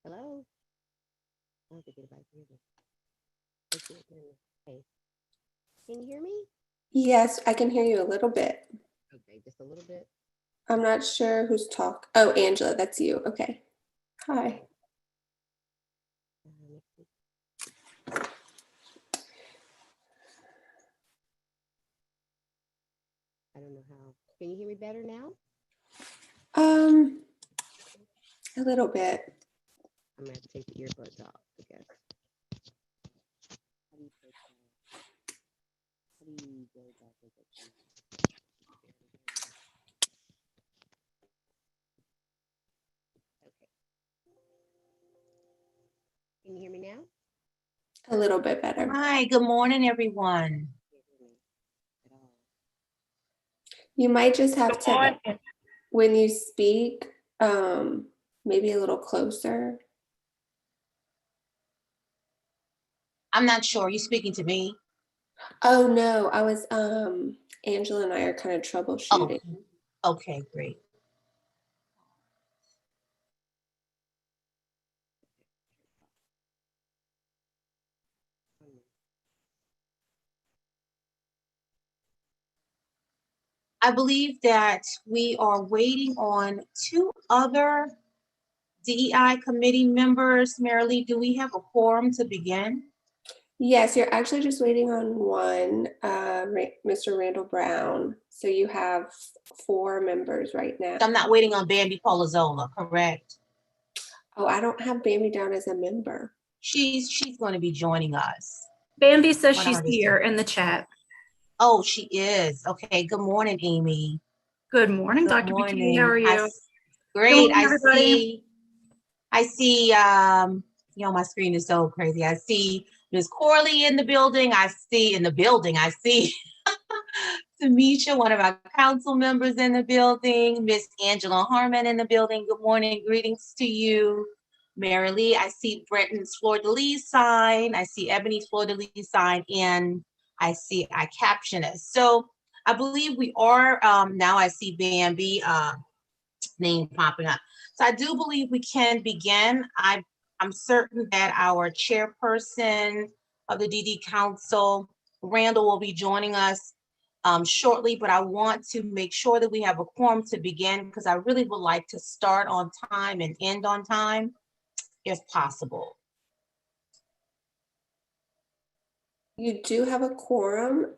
Hello? I don't think anybody can hear me. They can't hear me. Okay. Can you hear me? Yes, I can hear you a little bit. Okay, just a little bit. I'm not sure who's talk. Oh, Angela, that's you. Okay. Hi. Let's see. I don't know how. Can you hear me better now? Um, a little bit. I'm gonna have to take the earbuds off, I guess. How do you take how do you go back with it? Okay. Can you hear me now? A little bit better. Hi, good morning, everyone. Can't hear me at all. You might just have to, when you speak, maybe a little closer. I'm not sure. You speaking to me? Oh no, I was Angela and I are kind of troubleshooting. Okay, great. I believe that we are waiting on two other DEI committee members. Marilee, do we have a quorum to begin? Yes, you're actually just waiting on one, Mr. Randall Brown. So you have 4 members right now. I'm not waiting on Bambi Palazola, correct? Oh, I don't have Bambi down as a member. She's going to be joining us. Bambi says One of she's her here days. in the chat. Oh, she is. Okay, good morning, Amy. Good morning, Good Dr. morning. McKee. How are you? Great. morning, everybody. I see, my screen is so crazy. I see Ms. Corley in the building. I see Tamisha, one of our council members in the building, Miss Angela Harmon in the building. Good morning, greetings to you. Marilee, I see Brenton's fleur-de-lis sign. I see Ebony's fleur-de-lis sign, and I see I caption it. So I believe we are, now I see Bambi name popping up. So I do believe we can begin. I'm certain that our chairperson of the DD Council, Randall, will be joining us shortly, but I want to make sure that we have a quorum to begin because I really would like to start on time and end on time, if possible. You do have a quorum.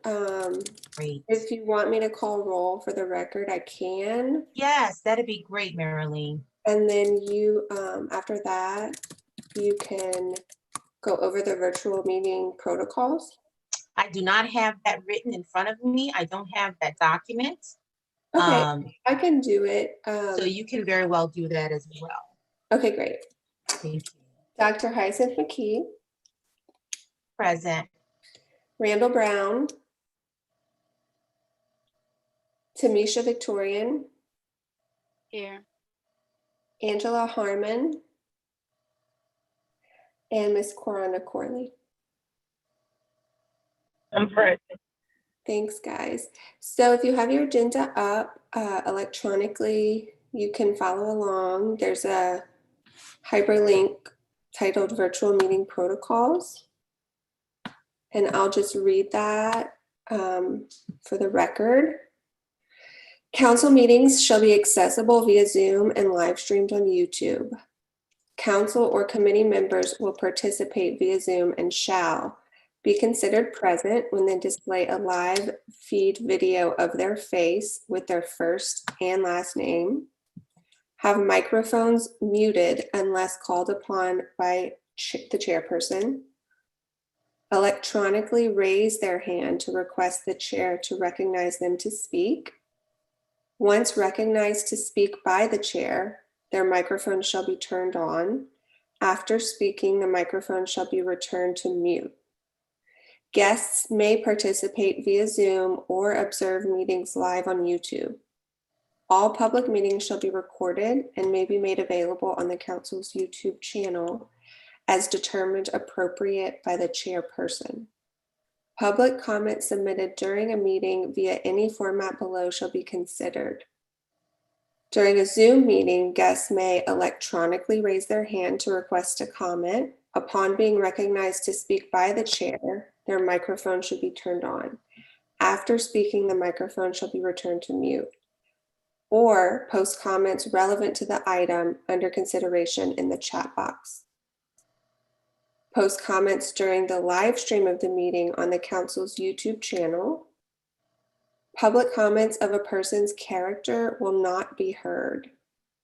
Great. If you want me to call roll for the record, I can. Yes, that'd be great, Marilee. And then you, after that, you can go over the virtual meeting protocols. I do not have that written in front of me. I don't have that document. Okay, I can do it. So you can very well do that as well. Okay, great. Thank you. Dr. Hyacinth McKee. Present. Randall Brown. Tamisha Victorian. Here. Angela Harmon. And Miss Corona Corley. I'm present. Thanks, guys. So if you have your agenda up electronically, you can follow along. There's a hyperlink titled Virtual Meeting Protocols. And I'll just read that for the record. Council meetings shall be accessible via Zoom and live streamed on YouTube. Council or committee members will participate via Zoom and shall be considered present when they display a live feed video of their face with their first and last name, have microphones muted unless called upon by the chairperson, electronically raise their hand to request the chair to recognize them to speak. Once recognized to speak by the chair, their microphone shall be turned on. After speaking, the microphone shall be returned to mute. Guests may participate via Zoom or observe meetings live on YouTube. All public meetings shall be recorded and may be made available on the Council's YouTube channel as determined appropriate by the chairperson. Public comment submitted during a meeting via any format below shall be considered. During a Zoom meeting, guests may electronically raise their hand to request a comment. Upon being recognized to speak by the chair, their microphone should be turned on. After speaking, the microphone shall be returned to mute. Or post comments relevant to the item under consideration in the chat box. Post comments during the live stream of the meeting on the council's YouTube channel. Public comments of a person's character will not be heard.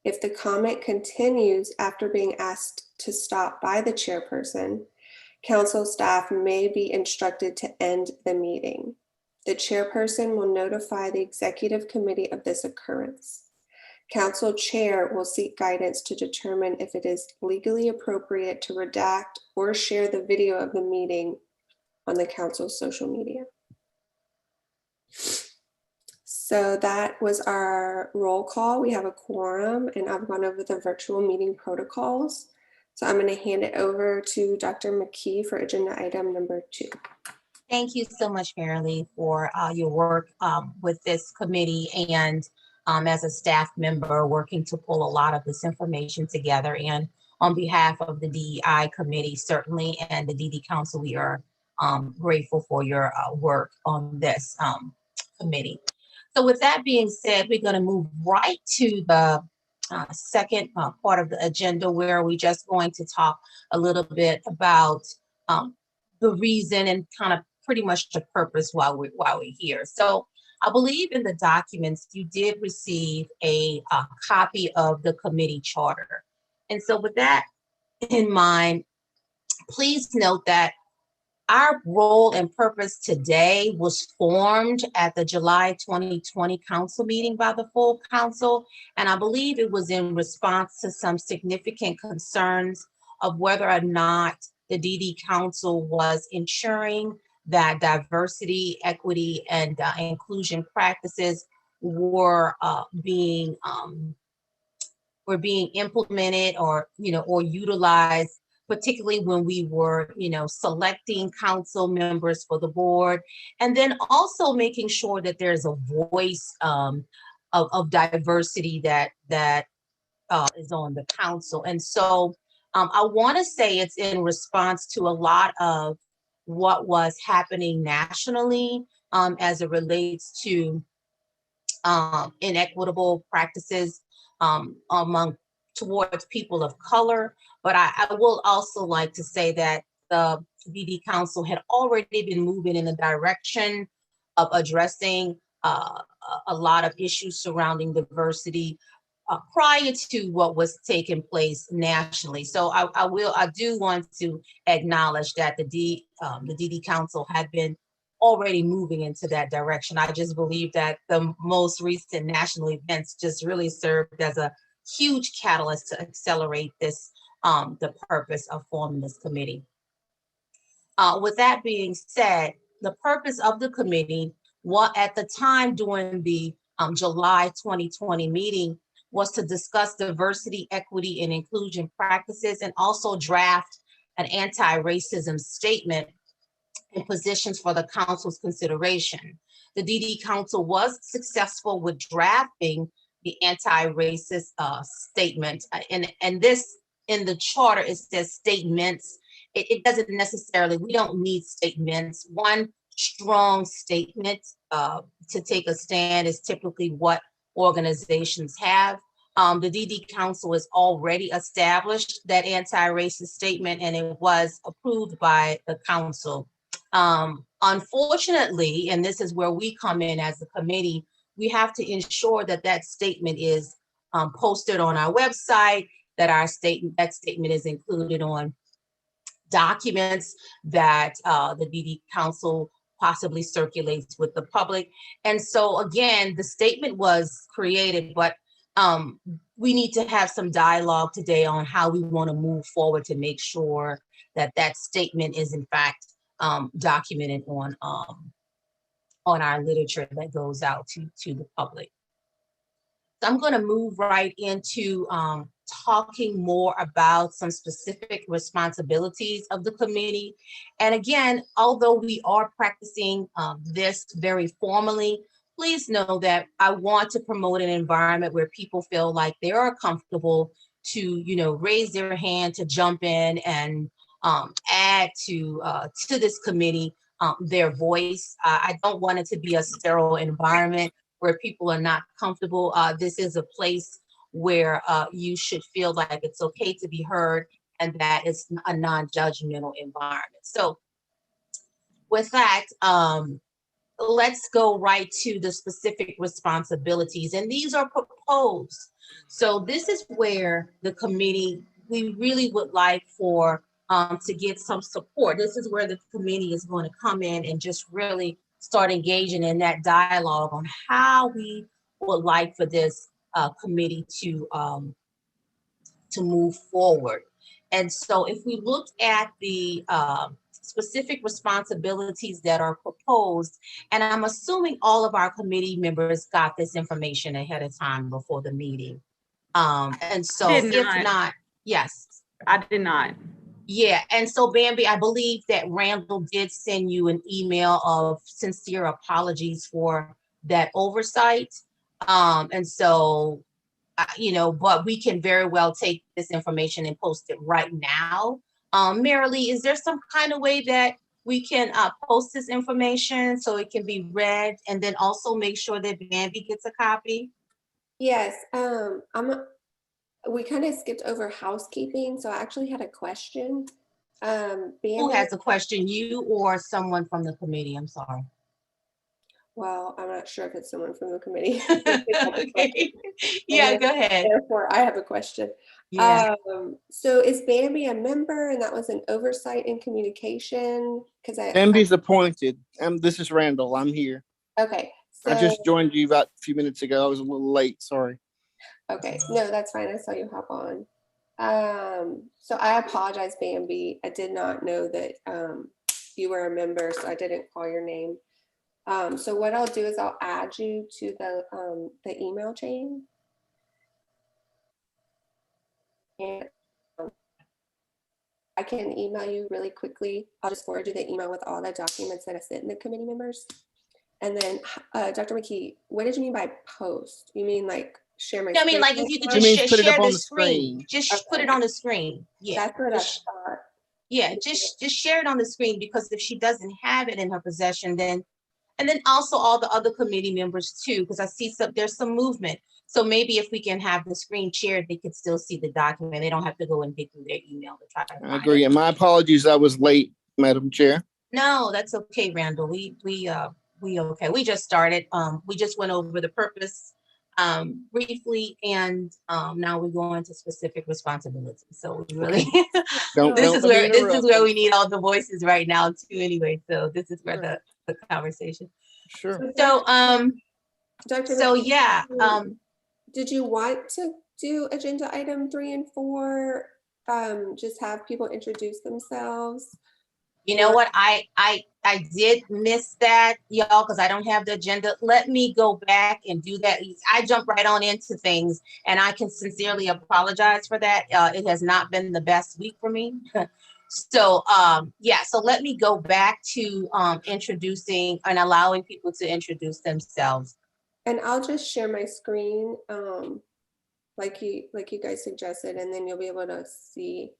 If the comment continues after being asked to stop by the chairperson, council staff may be instructed to end the meeting. The chairperson will notify the executive committee of this occurrence. Council chair will seek guidance to determine if it is legally appropriate to redact or share the video of the meeting on the council's social media. So that was our roll call. We have a quorum, and I've gone over the virtual meeting protocols. So I'm going to hand it over to Dr. McKee for agenda item number 2. Thank you so much, Marilee, for your work with this committee and as a staff member working to pull a lot of this information together. And on behalf of the DEI committee, certainly, and the DD Council, we are grateful for your work on this committee. So with that being said, we're going to move right to the second part of the agenda, where we're just going to talk a little bit about the reason and kind of pretty much the purpose why we're here. So I believe in the documents you did receive a copy of the committee charter. And so with that in mind, please note that our role and purpose today was formed at the July 2020 council meeting by the full council. And I believe it was in response to some significant concerns of whether or not the DD Council was ensuring that diversity, equity, and inclusion practices were being implemented or utilized, particularly when we were, selecting council members for the board, and then also making sure that there's a voice of diversity that is on the council. And so I want to say it's in response to a lot of what was happening nationally as it relates to inequitable practices towards people of color. But I will also like to say that the DD Council had already been moving in the direction of addressing a lot of issues surrounding diversity prior to what was taking place nationally. So I do want to acknowledge that the DD Council had been already moving into that direction. I just believe that the most recent national events just really served as a huge catalyst to accelerate this, the purpose of forming this committee. With that being said, the purpose of the committee, at the time during the July 2020 meeting, was to discuss diversity, equity, and inclusion practices, and also draft an anti-racism statement and positions for the council's consideration. The DD Council was successful with drafting the anti-racist statement, and this in the charter it says statements. It doesn't necessarily, we don't need statements. One strong statement to take a stand is typically what organizations have. The DD Council has already established that anti-racist statement, and it was approved by the council. Unfortunately, and this is where we come in as a committee, we have to ensure that that statement is posted on our website, that that statement is included on documents that the DD Council possibly circulates with the public. And so again, the statement was created, but we need to have some dialogue today on how we want to move forward to make sure that that statement is in fact documented on our literature that goes out to the public. So I'm going to move right into talking more about some specific responsibilities of the committee. And again, although we are practicing this very formally, please know that I want to promote an environment where people feel like they are comfortable to, raise their hand, to jump in and add to this committee their voice. I don't want it to be a sterile environment where people are not comfortable. This is a place where you should feel like it's okay to be heard and that it's a non-judgmental environment. So with that, let's go right to the specific responsibilities, and these are proposed. So this is where the committee, we really would like for to get some support. This is where the committee is going to come in and just really start engaging in that dialogue on how we would like for this committee to move forward. And so if we look at the specific responsibilities that are proposed, and I'm assuming all of our committee members got this information ahead of time before the meeting. And so Did if not. not, yes. I did not. Yeah, and so Bambi, I believe that Randall did send you an email of sincere apologies for that oversight. And so but we can very well take this information and post it right now. Marilee, is there some kind of way that we can post this information so it can be read and then also make sure that Bambi gets a copy? Yes, we kind of skipped over housekeeping, so I actually had a question. Who Bambi, has a question, you or someone from the committee? I'm sorry. well, I'm not sure if it's someone from the committee. Okay. Yeah, go ahead. Therefore, I have a question. Yeah. So is Bambi a member, and that was an oversight in communication? Because Bambi's appointed. This is Randall. I'm here. okay. I So just joined you about a few minutes ago. I was a little late. Sorry. okay, no, that's fine. I saw you hop on. So I apologize, Bambi. I did not know that you were a member, so I didn't call your name. So what I'll do is I'll add you to the email chain. And I can email you really quickly. I'll just forward you the email with all the documents that I sent in the committee members. And then, Dr. McKee, what did you mean by post? You mean like share my I mean, screen? like if you could She just means put it share up the on the screen. screen. Just put it on the screen. Yeah. That's what I Just- thought. Yeah, just share it on the screen, because if she doesn't have it in her possession, then, and then also all the other committee members too, because I see there's some movement. So maybe if we can have the screen shared, they could still see the document. They don't have to go and dig through their email to try to I find agree. it. And my apologies. I was late, Madam Chair. No, that's okay, Randall. We okay. We just started. We just went over the purpose briefly, and now we're going to specific responsibilities. So we really this is where we need all the voices right now too. Anyway, so this is where the conversation. Sure. So Dr. so McKee, yeah. did you want to do agenda item 3 and 4? Just have people introduce themselves? You know what? I did miss that, y'all, because I don't have the agenda. Let me go back and do that. I jumped right on into things, and I can sincerely apologize for that. It has not been the best week for me. So yeah, so let me go back to introducing and allowing people to introduce themselves. And I'll just share my screen like you guys suggested, and then you'll be able to see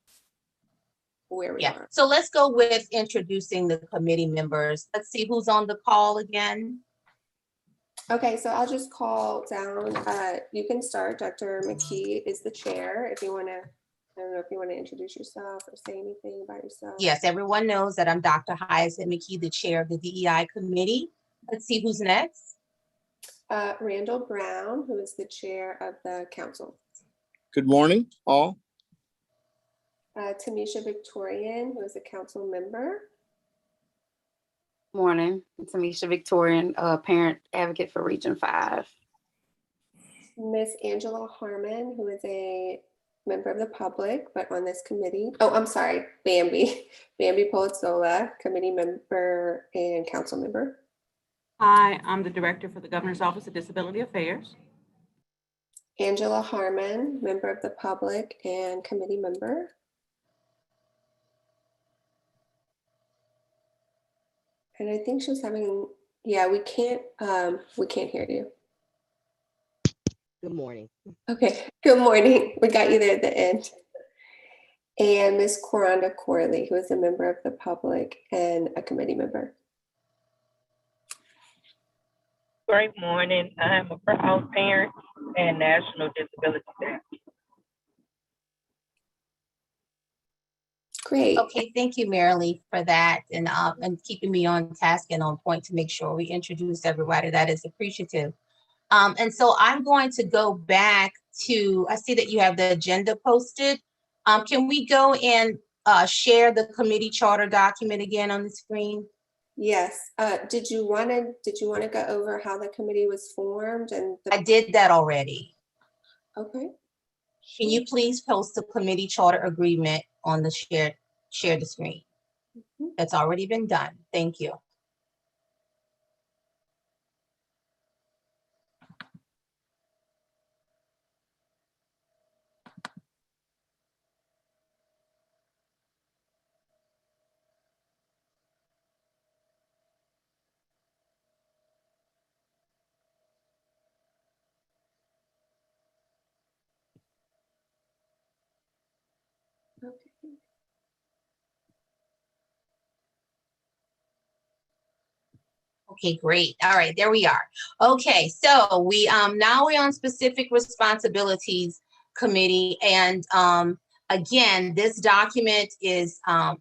where we are. So let's go with introducing the committee members. Let's see who's on the call again. Okay, so I'll just call down. You can start. Dr. McKee is the chair. If you want to, I don't know if you want to introduce yourself or say anything about yourself. Yes, everyone knows that I'm Dr. Hyacinth McKee, the chair of the DEI committee. Let's see who's next. Randall Brown, who is the chair of the council. Good morning, all. Tamisha Victorian, who is a council member. Morning, it's Amisha Victorian, parent advocate for Region 5. Miss Angela Harmon, who is a member of the public, but on this committee. Oh, I'm sorry, Bambi. Bambi Polizzola, committee member and council member. Hi, I'm the director for the Governor's Office of Disability Affairs. Angela Harmon, member of the public and committee member. And I think she was having Yeah, we can't hear you. Good morning. Okay, good morning. We got you there at the end. And Ms. Coranda Corley, who is a member of the public and a committee member. Great morning. I am a proud parent and National Disability Day. Great. Okay, thank you, Marilee, for that and keeping me on task and on point to make sure we introduce everybody. That is appreciative. And so I'm going to go back to, I see that you have the agenda posted. Can we go and share the committee charter document again on the screen? Yes. Did you want to go over how the committee was formed and I did that already. okay. Can you please post the committee charter agreement on the share the screen? Mhm. That's already been done. Thank you. Okay. Okay, great. All right, there we are. Okay, so we now we're on specific responsibilities committee, and again, this document is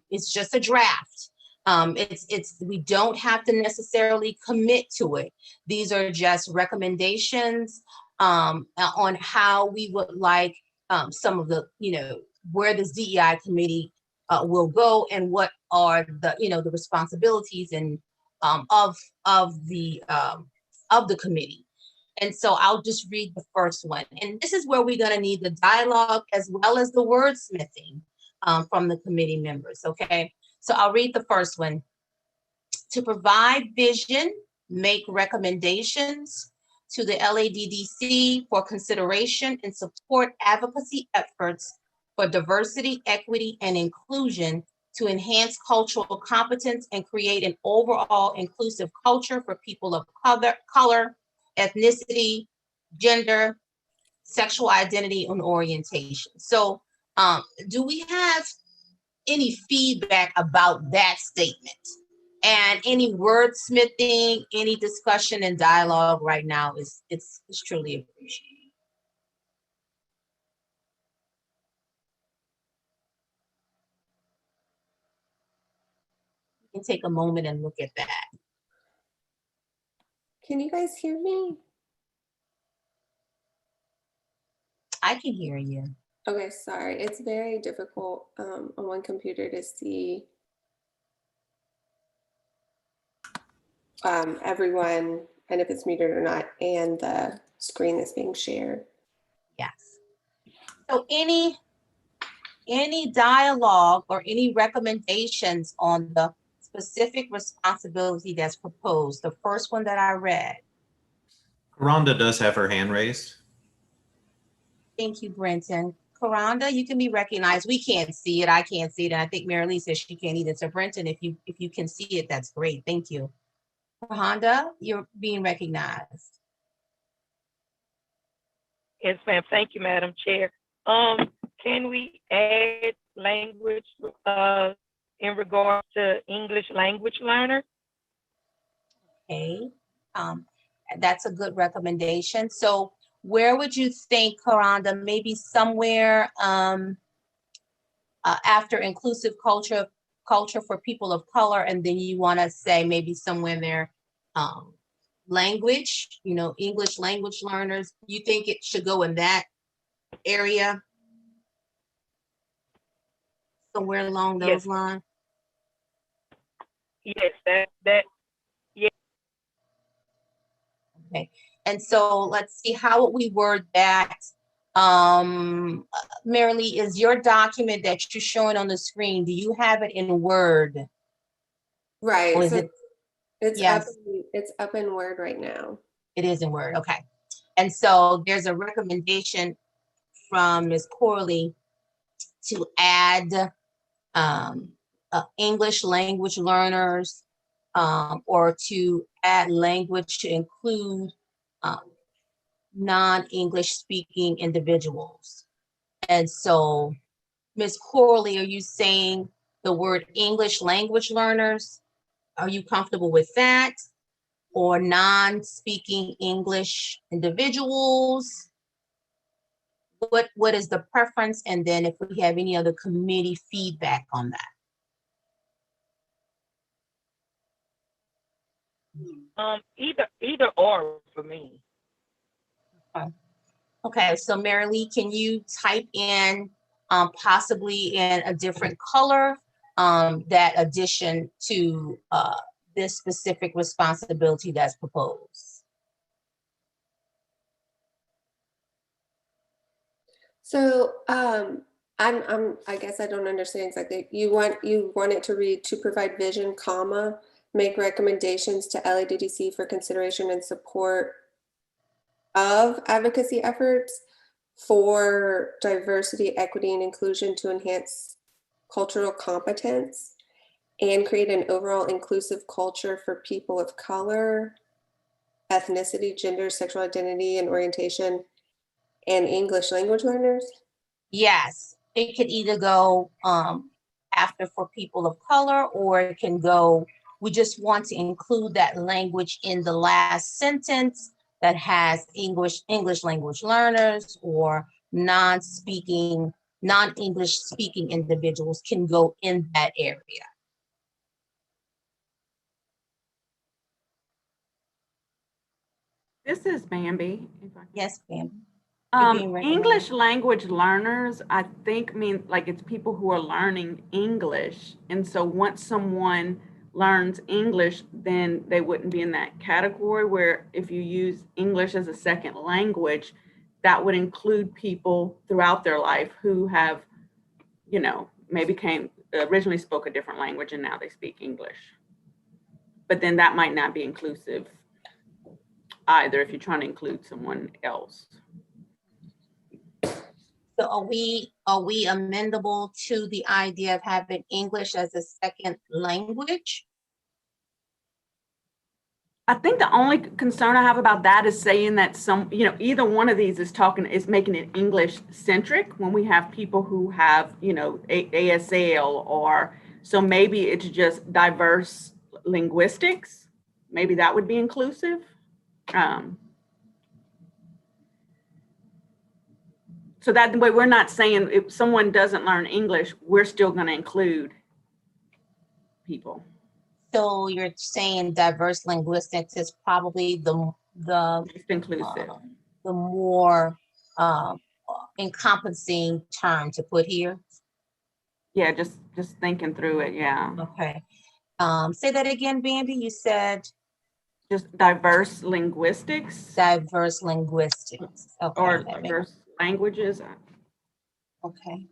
it's just a draft. It's we don't have to necessarily commit to it. These are just recommendations on how we would like some of the where this DEI committee will go and what are the the responsibilities and of the committee. And so I'll just read the first one. And this is where we're going to need the dialogue as well as the wordsmithing from the committee members. Okay. So I'll read the first one. To provide vision, make recommendations to the LADDC for consideration and support advocacy efforts for diversity, equity, and inclusion to enhance cultural competence and create an overall inclusive culture for people of color, ethnicity, gender, sexual identity, and orientation. So do we have any feedback about that statement? And any wordsmithing, any discussion and dialogue right now is it's truly appreciated. You can take a moment and look at that. Can you guys hear me? I can hear you. Okay, sorry. It's very difficult on one computer to see everyone and if it's muted or not, and the screen that's being shared. Yes. So any dialogue or any recommendations on the specific responsibility that's proposed, the first one that I read. Rhonda does have her hand raised. Thank you, Brenton. Karanda, you can be recognized. We can't see it. I can't see it. And I think Marilee says she can't either. So Brenton, if you can see it, that's great. Thank you. Karanda, you're being recognized. Yes, ma'am. Thank you, Madam Chair. Can we add language in regards to English language learners? Okay. That's a good recommendation. So where would you think, Karanda, maybe somewhere after inclusive culture for people of color, and then you want to say maybe somewhere there language, English language learners, you think it should go in that area? Somewhere along those lines? Yes, that yes. Okay. And so let's see, how would we word that? Marilee, is your document that you're showing on the screen, do you have it in Word? Right. Or is So it? it's Yes. it's up in Word right now. It is in Word, okay. And so there's a recommendation from Ms. Corley to add English language learners or to add language to include non-English speaking individuals. And so, Ms. Corley, are you saying the word English language learners? Are you comfortable with that? Or non-speaking English individuals? What is the preference? And then if we have any other committee feedback on that. Either or for me. Okay, so Mary Lee, can you type in possibly in a different color that addition to this specific responsibility that's proposed? So I guess I don't understand exactly. You want it to read to provide vision, comma, make recommendations to LADDC for consideration and support of advocacy efforts for diversity, equity, and inclusion to enhance cultural competence and create an overall inclusive culture for people of color, ethnicity, gender, sexual identity, and orientation, and English language learners? Yes, it could either go after for people of color, or it can go, we just want to include that language in the last sentence that has English language learners or non-English speaking individuals can go in that area. This is Bambi. If I can- Yes, ma'am. You're being recognized. English language learners, I think mean like it's people who are learning English. And so once someone learns English, then they wouldn't be in that category, where if you use English as a second language, that would include people throughout their life who have, maybe originally spoke a different language and now they speak English. But then that might not be inclusive either if you're trying to include someone else. So are we amendable to the idea of having English as a second language? I think the only concern I have about that is saying that either one of these is making it English centric when we have people who have, ASL, or so maybe it's just diverse linguistics. Maybe that would be inclusive. So that way we're not saying if someone doesn't learn English, we're still going to include people. So you're saying diverse linguistics is probably the It's inclusive. the more encompassing term to put here. Yeah, just thinking through it. Yeah. Okay. Say that again, Bambi. You said Just diverse linguistics. diverse linguistics. Okay. Or diverse languages. Okay.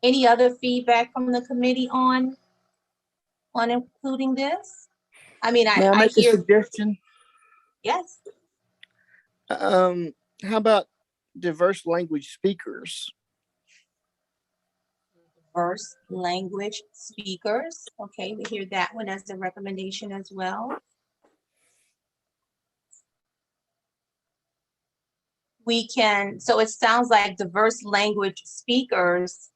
Any other feedback from the committee on including this? I mean, May I I make a hear, suggestion? yes. How about diverse language speakers? Diverse language speakers. Okay, we hear that one as a recommendation as well. So it sounds like diverse language speakers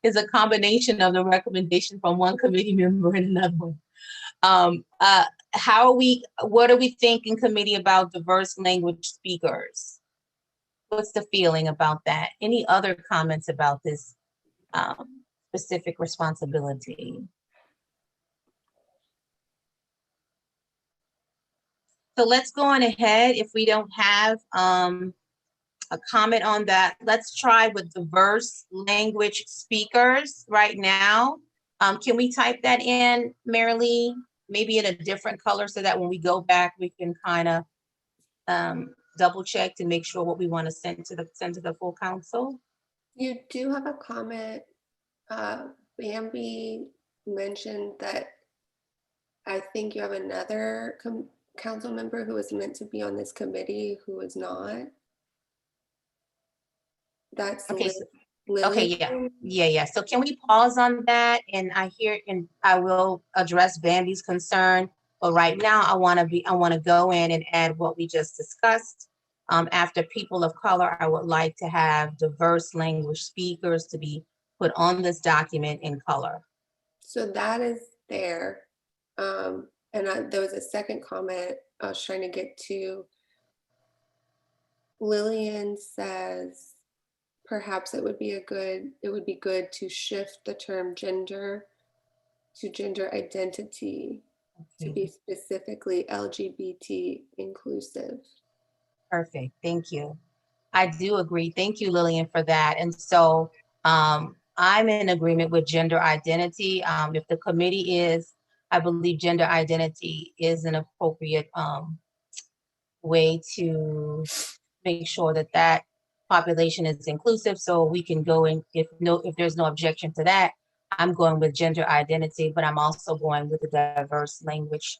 is a combination of the recommendation from one committee member and another one. What are we thinking, committee, about diverse language speakers? What's the feeling about that? Any other comments about this specific responsibility? So let's go on ahead. If we don't have a comment on that, let's try with diverse language speakers right now. Can we type that in, Mary Lee? Maybe in a different color so that when we go back, we can kind of double check to make sure what we want to send to the full council. You do have a comment. Bambi mentioned that I think you have another council member who was meant to be on this committee who is not. That's Okay, Okay, yeah, Lillian? yeah. So can we pause on that? And I will address Bambi's concern. But right now, I want to go in and add what we just discussed. After people of color, I would like to have diverse language speakers to be put on this document in color. So that is there. There was a second comment I was trying to get to. Lillian says, perhaps it would be good to shift the term gender to gender identity to be specifically LGBT inclusive. Perfect, thank you. I do agree. Thank you, Lillian, for that. And so I'm in agreement with gender identity. If the committee is, I believe gender identity is an appropriate way to make sure that that population is inclusive. So we can go in, if there's no objection to that, I'm going with gender identity, but I'm also going with the diverse language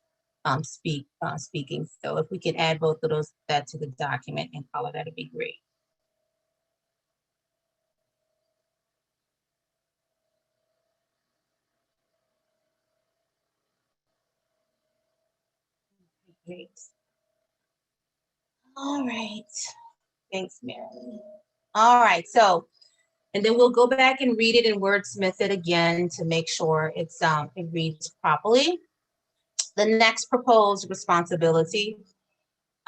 speaking. So if we can add both of those to the document in color, that'd be great. Great. All right. Thanks, Mary. All right. So, and then we'll go back and read it and wordsmith it again to make sure it reads properly. The next proposed responsibility,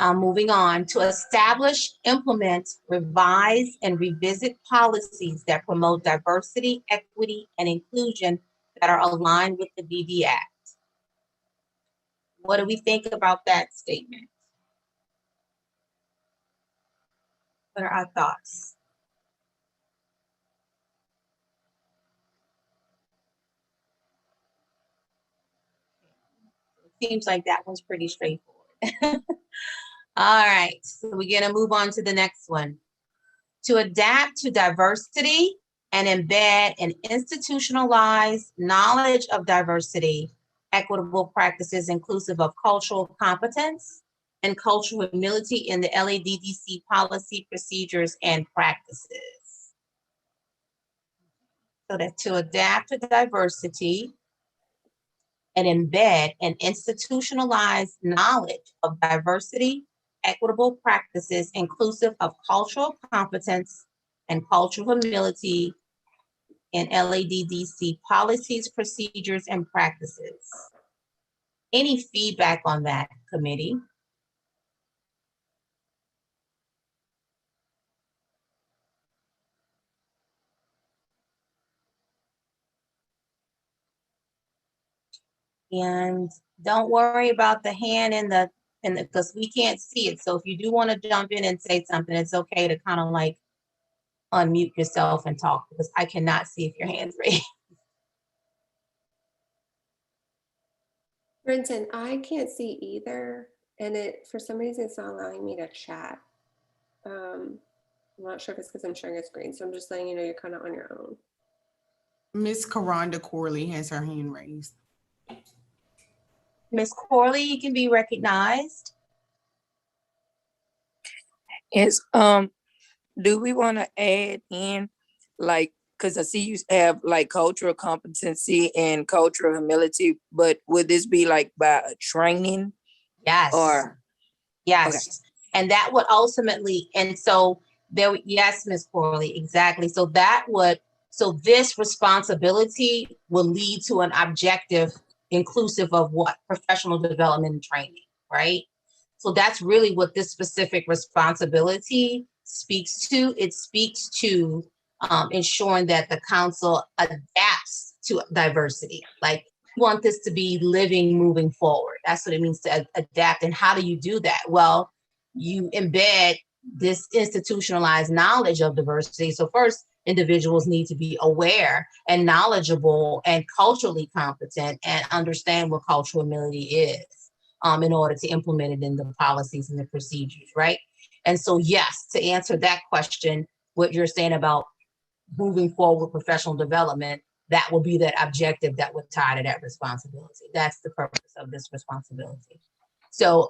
moving on, to establish, implement, revise, and revisit policies that promote diversity, equity, and inclusion that are aligned with the BD Act. What do we think about that statement? What are our thoughts? Seems like that one's pretty straightforward. All right, so we're gonna move on to the next one. To adapt to diversity and embed and institutionalize knowledge of diversity, equitable practices inclusive of cultural competence and cultural humility in the LADDC policy, procedures, and practices. So that to adapt to diversity and embed and institutionalize knowledge of diversity, equitable practices inclusive of cultural competence and cultural humility in LADDC policies, procedures, and practices. Any feedback on that, committee? And don't worry about the hand because we can't see it. So if you do want to jump in and say something, it's okay to kind of like unmute yourself and talk because I cannot see if your hand's raised. Brenton, I can't see either, and for some reason it's not allowing me to chat. I'm not sure if it's because I'm sharing a screen, so I'm just letting you know you're kind of on your own. Miss Karonda Corley has her hand raised. Miss Corley, you can be recognized. Yes, do we want to add in, like, because I see you have like cultural competency and cultural humility, but would this be like by a training? Yes. Or yes. Okay. And that would ultimately, and so there, yes, Ms. Corley, exactly. So this responsibility will lead to an objective inclusive of what? Professional development and training, right? So that's really what this specific responsibility speaks to. It speaks to ensuring that the council adapts to diversity. Like, we want this to be living, moving forward. That's what it means to adapt. And how do you do that? Well, you embed this institutionalized knowledge of diversity. So first, individuals need to be aware and knowledgeable and culturally competent and understand what cultural humility is in order to implement it in the policies and the procedures, right? And so, yes, to answer that question, what you're saying about moving forward with professional development, that will be that objective that would tie to that responsibility. That's the purpose of this responsibility. So,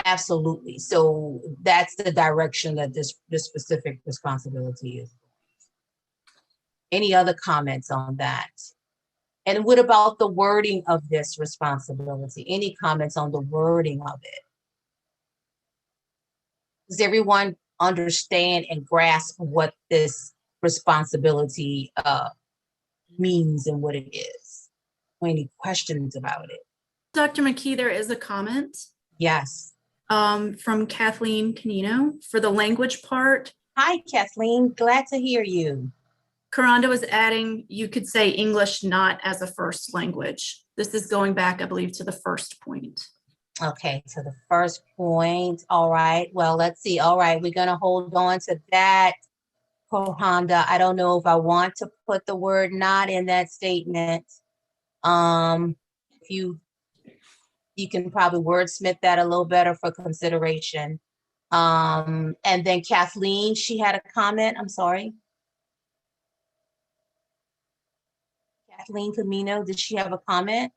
absolutely. So that's the direction that this specific responsibility is. Any other comments on that? And what about the wording of this responsibility? Any comments on the wording of it? Does everyone understand and grasp what this responsibility means and what it is? Any questions about it? Dr. McKee, there is a comment Yes. from Kathleen Canino for the language part. Hi, Kathleen. Glad to hear you. Karanda was adding, you could say English not as a first language. This is going back, I believe, to the first point. Okay, to the first point. All right. Well, let's see. All right, we're going to hold on to that. Honda, I don't know if I want to put the word not in that statement. If you can probably wordsmith that a little better for consideration. And then Kathleen, she had a comment. I'm sorry. Kathleen Camino, did she have a comment?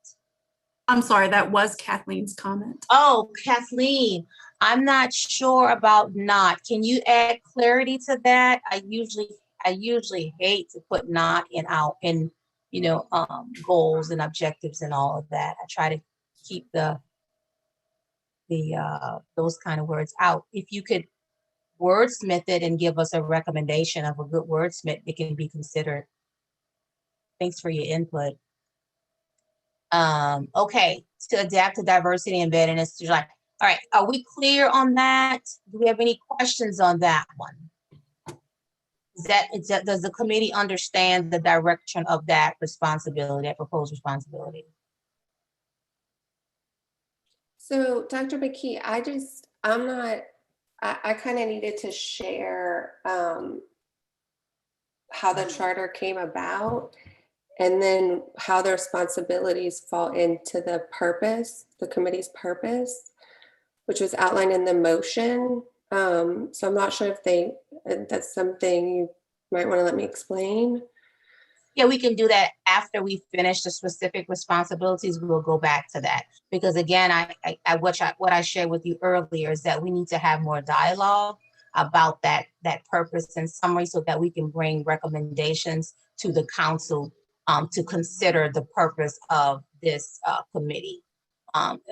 I'm sorry, that was Kathleen's comment. Oh, Kathleen, I'm not sure about not. Can you add clarity to that? I usually hate to put not in goals and objectives and all of that. I try to keep those kind of words out. If you could wordsmith it and give us a recommendation of a good wordsmith, it can be considered. Thanks for your input. Okay, to adapt to diversity and embeddedness. All right, are we clear on that? Do we have any questions on that one? Does the committee understand the direction of that responsibility, that proposed responsibility? So Dr. McKee, I kind of needed to share how the charter came about and then how the responsibilities fall into the purpose, the committee's purpose, which was outlined in the motion. So I'm not sure if that's something you might want to let me explain. Yeah, we can do that after we finish the specific responsibilities. We'll go back to that because again, what I shared with you earlier is that we need to have more dialogue about that purpose and summary so that we can bring recommendations to the council to consider the purpose of this committee.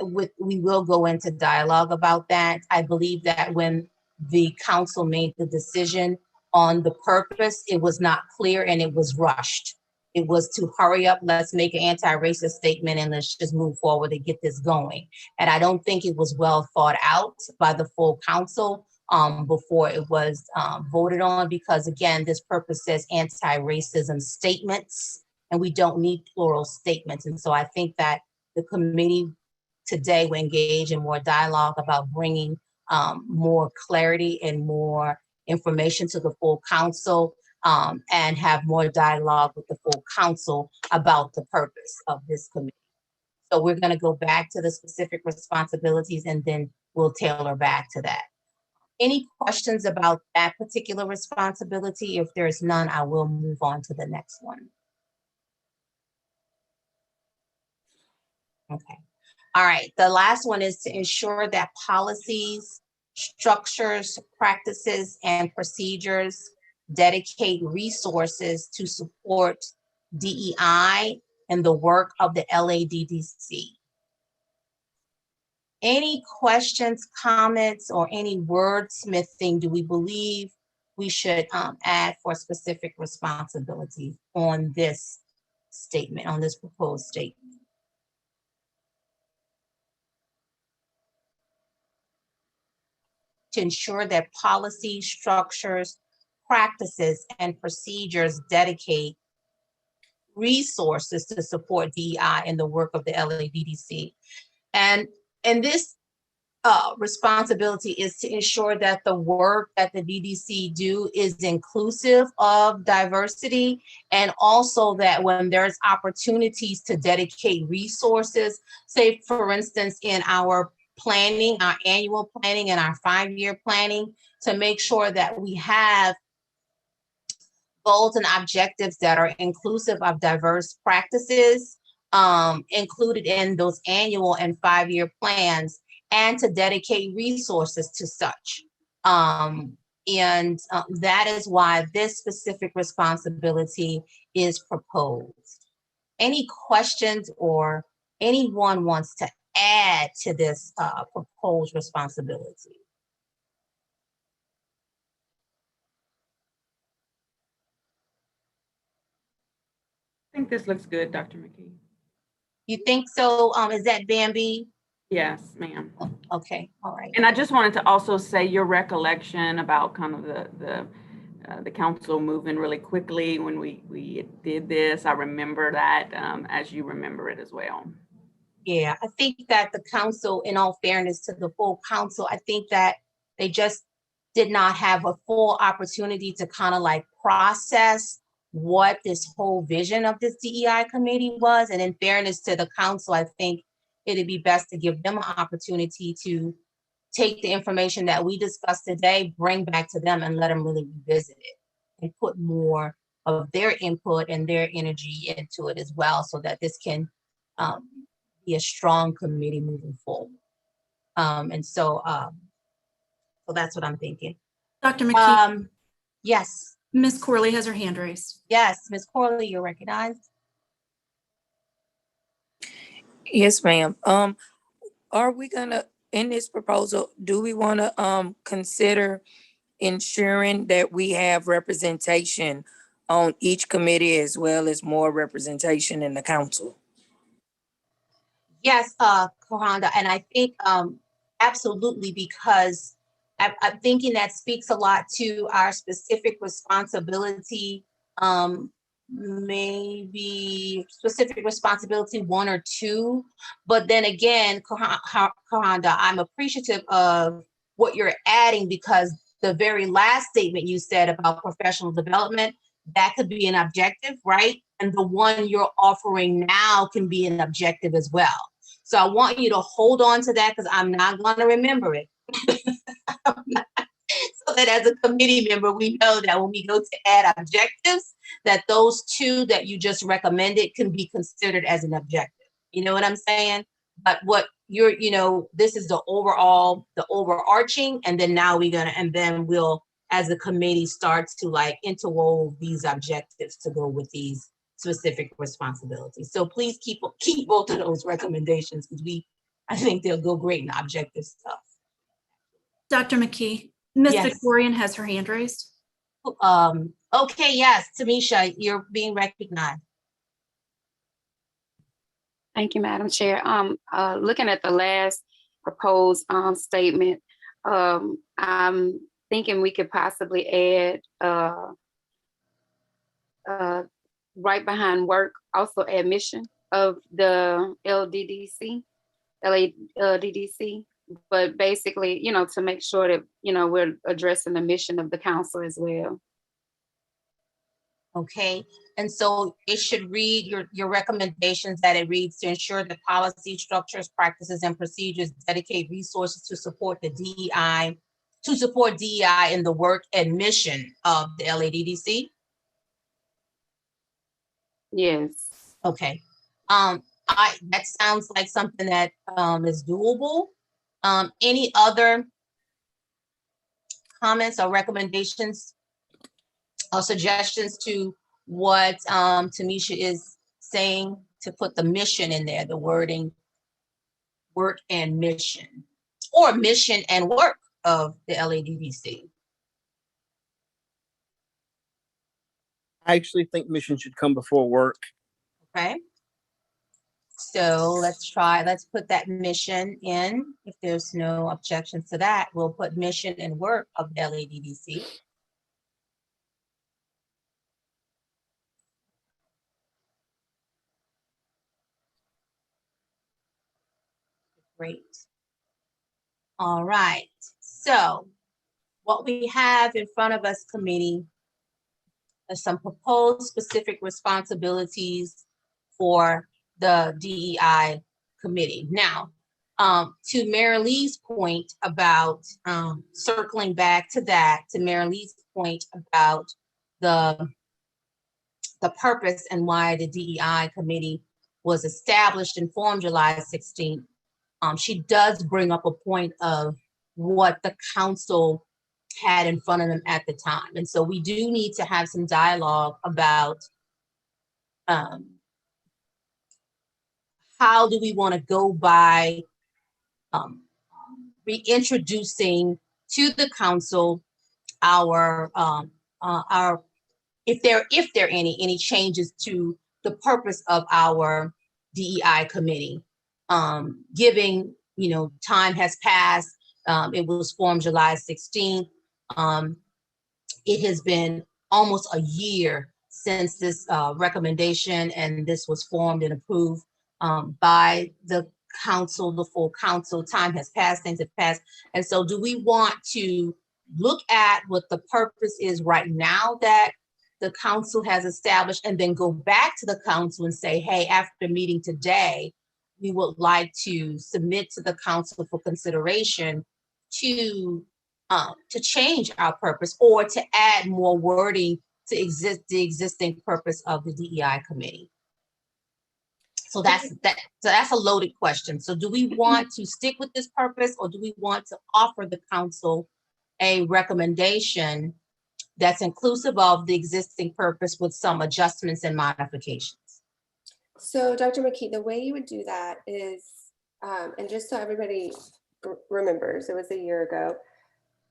We will go into dialogue about that. I believe that when the council made the decision on the purpose, it was not clear and it was rushed. It was to hurry up, let's make an anti-racist statement and let's just move forward and get this going. And I don't think it was well thought out by the full council before it was voted on, because again, this purpose says anti-racism statements and we don't need plural statements. And so I think that the committee today will engage in more dialogue about bringing more clarity and more information to the full council and have more dialogue with the full council about the purpose of this committee. So we're going to go back to the specific responsibilities and then we'll tailor back to that. Any questions about that particular responsibility? If there's none, I will move on to the next one. Okay. All right. The last one is to ensure that policies, structures, practices, and procedures dedicate resources to support DEI and the work of the LADDC. Any questions, comments, or any wordsmithing do we believe we should add for specific responsibility on this statement, on this proposed statement? To ensure that policy, structures, practices, and procedures dedicate resources to support DEI and the work of the LADDC. And this responsibility is to ensure that the work that the DDC do is inclusive of diversity, and also that when there's opportunities to dedicate resources, say for instance in our planning, our annual planning and our 5-year planning, to make sure that we have goals and objectives that are inclusive of diverse practices included in those annual and 5-year plans, and to dedicate resources to such. And that is why this specific responsibility is proposed. Any questions or anyone wants to add to this proposed responsibility? I think this looks good, Dr. McKee. You think so? Is that Bambi? Yes, ma'am. Okay, all right. And I just wanted to also say your recollection about kind of the council moving really quickly when we did this. I remember that as you remember it as well. Yeah, I think that the council, in all fairness to the full council, I think that they just did not have a full opportunity to kind of like process what this whole vision of this DEI committee was. And in fairness to the council, I think it'd be best to give them an opportunity to take the information that we discussed today, bring back to them and let them really revisit it and put more of their input and their energy into it as well, so that this can be a strong committee moving forward. So that's what I'm thinking. Dr. McKee, Yes. Ms. Corley has her hand raised. Yes, Ms. Corley, you're recognized. Yes, ma'am. Are we gonna, in this proposal, do we wanna consider ensuring that we have representation on each committee as well as more representation in the council? Yes, Coranda, and I think absolutely, because I'm thinking that speaks a lot to our specific responsibility, maybe specific responsibility 1 or 2. But then again, Coranda, I'm appreciative of what you're adding, because the very last statement you said about professional development, that could be an objective, right? And the one you're offering now can be an objective as well. So I want you to hold on to that, because I'm not going to remember it. So that as a committee member, we know that when we go to add objectives, that those 2 that you just recommended can be considered as an objective. You know what I'm saying? But what you're, this is the overall, the overarching, and then now we'll, as a committee, start to like interwove these objectives to go with these specific responsibilities. So please keep both of those recommendations, because I think they'll go great in objective stuff. Dr. McKee, Ms. Yes. Victorian has her hand raised. Okay, yes, Tamisha, you're being recognized. Thank you, Madam Chair. Looking at the last proposed statement, I'm thinking we could possibly add right behind work, also admission of the LDDC, but basically, to make sure that, we're addressing the mission of the council as well. Okay, and so it should read your recommendations, that it reads to ensure that policy, structures, practices, and procedures dedicate resources to support the DEI, in the work and mission of the LADDC. Yes. Okay. That sounds like something that is doable. Any other comments or recommendations or suggestions to what Tamisha is saying, to put the mission in there, the wording, work and mission, or mission and work of the LADDC? I actually think mission should come before work. Okay. So let's put that mission in. If there's no objections to that, we'll put mission and work of the LADDC. Great. All right. So what we have in front of us, committee, is some proposed specific responsibilities for the DEI committee. Now, to Mary Lee's point about circling back to that, to Mary Lee's point about the purpose and why the DEI committee was established and formed July 16th, she does bring up a point of what the council had in front of them at the time. And so we do need to have some dialogue about how do we want to go by reintroducing to the council our if there are any changes to the purpose of our DEI committee. Giving, time has passed. It was formed July 16th. It has been almost a year since this recommendation and this was formed and approved by the council, the full council. Time has passed, things have passed. And so do we want to look at what the purpose is right now that the council has established and then go back to the council and say, hey, after meeting today, we would like to submit to the council for consideration to change our purpose or to add more wording to the existing purpose of the DEI committee? So that's a loaded question. So do we want to stick with this purpose, or do we want to offer the council a recommendation that's inclusive of the existing purpose with some adjustments and modifications? So Dr. McKee, the way you would do that is, and just so everybody remembers, it was a year ago,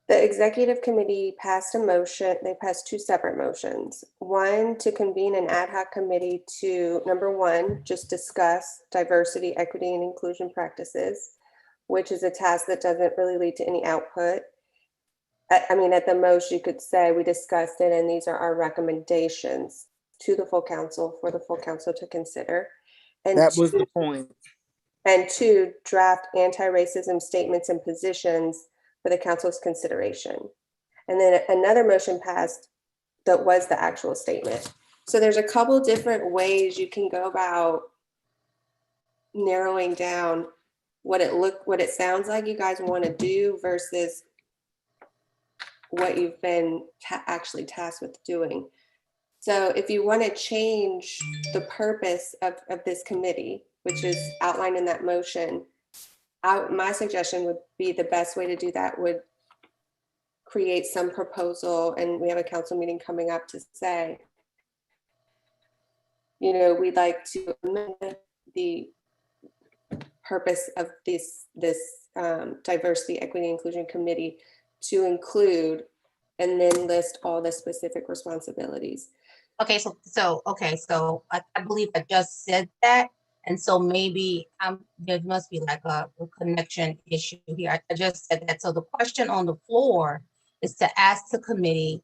the executive committee passed a motion. They passed two separate motions. One, to convene an ad hoc committee to, number one, just discuss diversity, equity, and inclusion practices, which is a task that doesn't really lead to any output. I mean, at the most, you could say we discussed it and these are our recommendations to the full council for the full council to consider. And That was the point. And two, draft anti-racism statements and positions for the council's consideration. And then another motion passed that was the actual statement. So there's a couple different ways you can go about narrowing down what it sounds like you guys want to do versus what you've been actually tasked with doing. So if you want to change the purpose of this committee, which is outlined in that motion, my suggestion would be the best way to do that would create some proposal, and we have a council meeting coming up to say, we'd like to amend the purpose of this diversity, equity, inclusion committee to include, and then list all the specific responsibilities. Okay, so I believe I just said that. And so maybe there must be like a connection issue here. I just said that. So the question on the floor is to ask the committee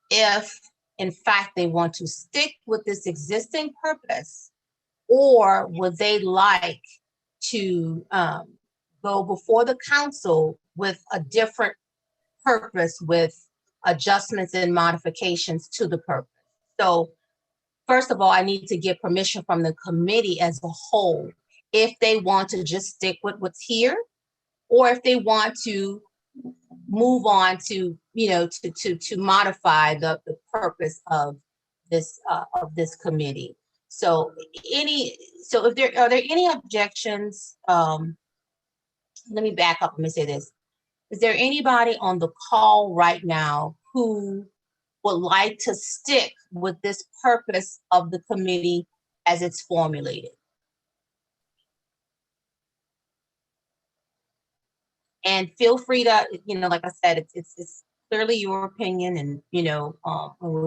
if, in fact, they want to stick with this existing purpose, or would they like to go before the council with a different purpose with adjustments and modifications to the purpose. So first of all, I need to get permission from the committee as a whole, if they want to just stick with what's here, or if they want to move on to, to modify the purpose of this committee. So are there any objections? Let me back up. Let me say this. Is there anybody on the call right now who would like to stick with this purpose of the committee as it's formulated? And feel free to, like I said, it's clearly your opinion, and we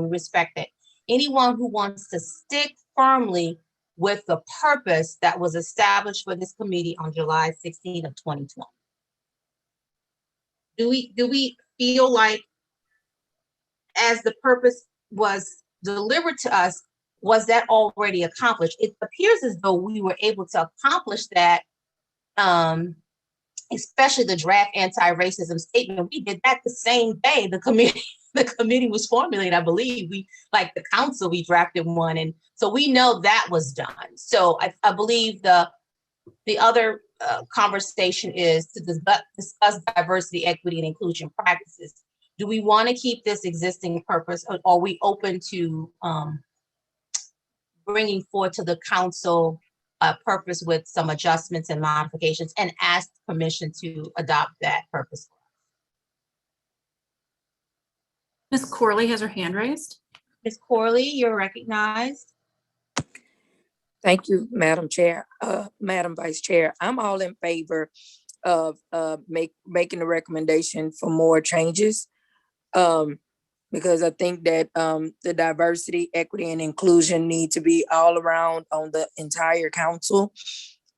respect it. Anyone who wants to stick firmly with the purpose that was established for this committee on July 16th of 2020. Do we feel like, as the purpose was delivered to us, was that already accomplished? It appears as though we were able to accomplish that, especially the draft anti-racism statement. We did that the same day the committee was formulated. I believe we, like the council, we drafted one, and so we know that was done. So I believe the other conversation is to discuss diversity, equity, and inclusion practices. Do we want to keep this existing purpose, or are we open to bringing forward to the council a purpose with some adjustments and modifications, and ask permission to adopt that purpose? Ms. Corley has her hand raised. Ms. Corley, you're recognized. Thank you, Madam Chair, Madam Vice Chair. I'm all in favor of making the recommendation for more changes. Because I think that the diversity, equity, and inclusion need to be all around on the entire council.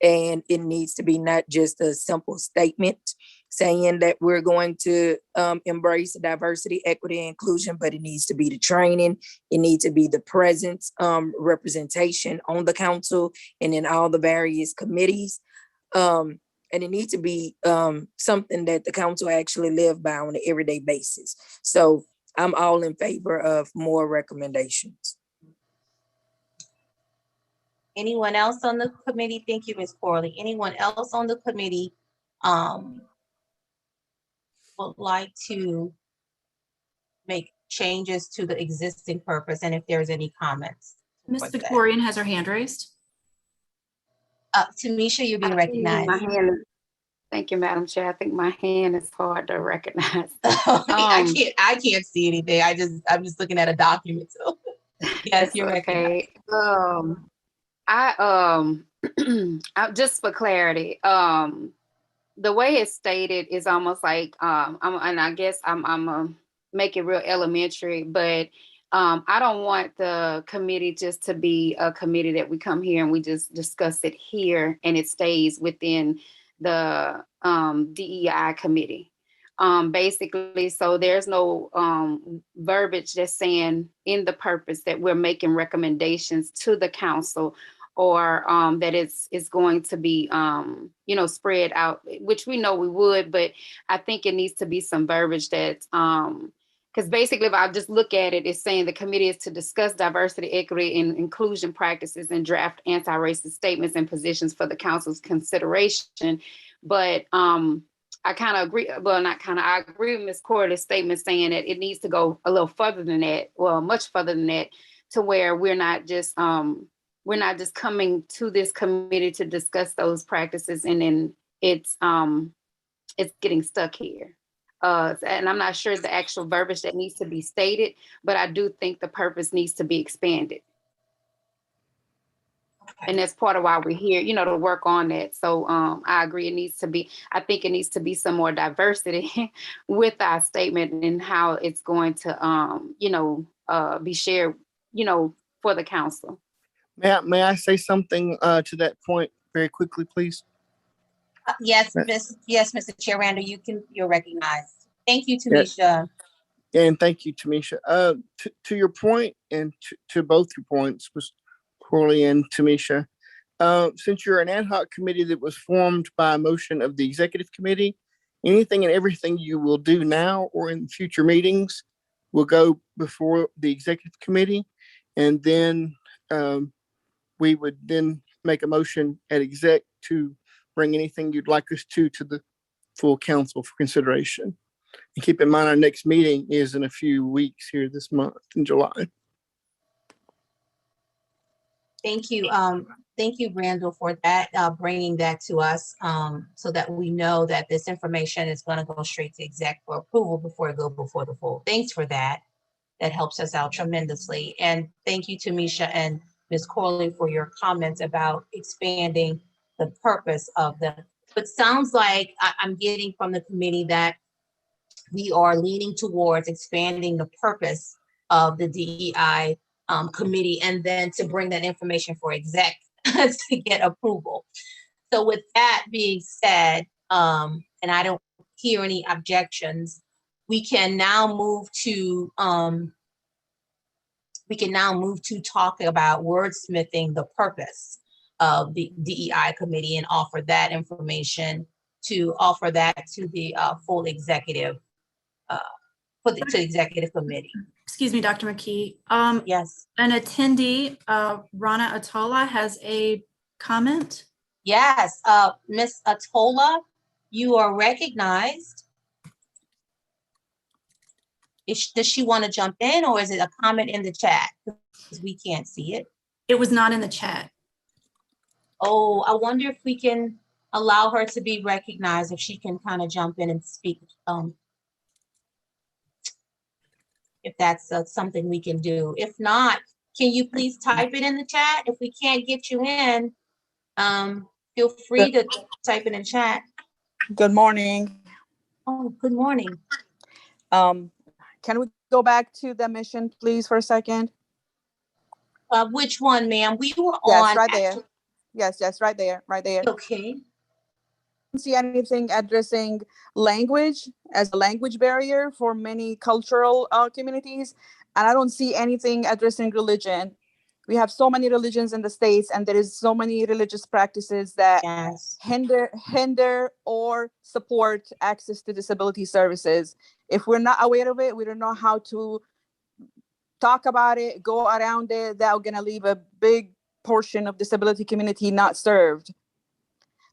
And it needs to be not just a simple statement saying that we're going to embrace diversity, equity, and inclusion, but it needs to be the training. It needs to be the presence, representation on the council and in all the various committees. And it needs to be something that the council actually live by on an everyday basis. So I'm all in favor of more recommendations. Anyone else on the committee? Thank you, Ms. Corley. Anyone else on the committee would like to make changes to the existing purpose, and if there's any comments? Ms. towards that. Victorian has her hand raised. Tamisha, you're being My recognized. hand Thank you, Madam Chair. I think my hand is hard to recognize. I can't see anything. I'm just looking at a document. So yes, you're recognized. Okay. Just for clarity, the way it's stated is almost like, and I guess I'm make it real elementary, but I don't want the committee just to be a committee that we come here and we just discuss it here and it stays within the DEI committee. Basically, so there's no verbiage that's saying in the purpose that we're making recommendations to the council or that it's going to be, spread out, which we know we would, but I think it needs to be some verbiage that, because basically if I just look at it, it's saying the committee is to discuss diversity, equity, and inclusion practices and draft anti-racist statements and positions for the council's consideration. But I kind of agree, well, not kind of, I agree with Ms. Corley's statement saying that it needs to go a little further than that, well, much further than that, to where we're not just coming to this committee to discuss those practices and then it's getting stuck here. And I'm not sure the actual verbiage that needs to be stated, but I do think the purpose needs to be expanded. And that's part of why we're here, to work on that. So I agree, I think it needs to be some more diversity with our statement and how it's going to, be shared, for the council. May I say something to that point very quickly, please? Yes, Mr. Chair Randall, you're recognized. Thank you, Tamisha. Yeah, and thank you, Tamisha. To your point and to both your points, Ms. Corley and Tamisha, since you're an ad hoc committee that was formed by a motion of the executive committee, anything and everything you will do now or in future meetings will go before the executive committee. And then we would then make a motion at exec to bring anything you'd like us to the full council for consideration. And keep in mind, our next meeting is in a few weeks here this month in July. Thank you. Thank you, Randall, for that, bringing that to us so that we know that this information is going to go straight to exec for approval before it goes before the full. Thanks for that. That helps us out tremendously. And thank you, Tamisha and Ms. Corley, for your comments about expanding the purpose of it sounds like I'm getting from the committee that we are leaning towards expanding the purpose of the DEI committee and then to bring that information for exec to get approval. So with that being said, and I don't hear any objections, we can now move to talk about wordsmithing the purpose of the DEI committee and offer that information to the full executive to executive committee. Excuse me, Dr. McKee. Yes. An attendee, Rana Atola, has a comment. Yes, Ms. Atola, you are recognized. Does she want to jump in, or is it a comment in the chat? Because we can't see it. It was not in the chat. Oh, I wonder if we can allow her to be recognized, if she can kind of jump in and speak. if that's something we can do. If not, can you please type it in the chat? If we can't get you in, feel free to type it in chat. Good morning. Oh, good morning. Can we go back to the mission, please, for a second? Which one, ma'am? We were Yes, on. right there. Yes, right there, right there. Okay. I don't see anything addressing language as a language barrier for many cultural communities, and I don't see anything addressing religion. We have so many religions in the States, and there is so many religious practices that hinder or support access to disability services. If we're not aware of it, we don't know how to talk about it, go around it. That's gonna leave a big portion of disability community not served.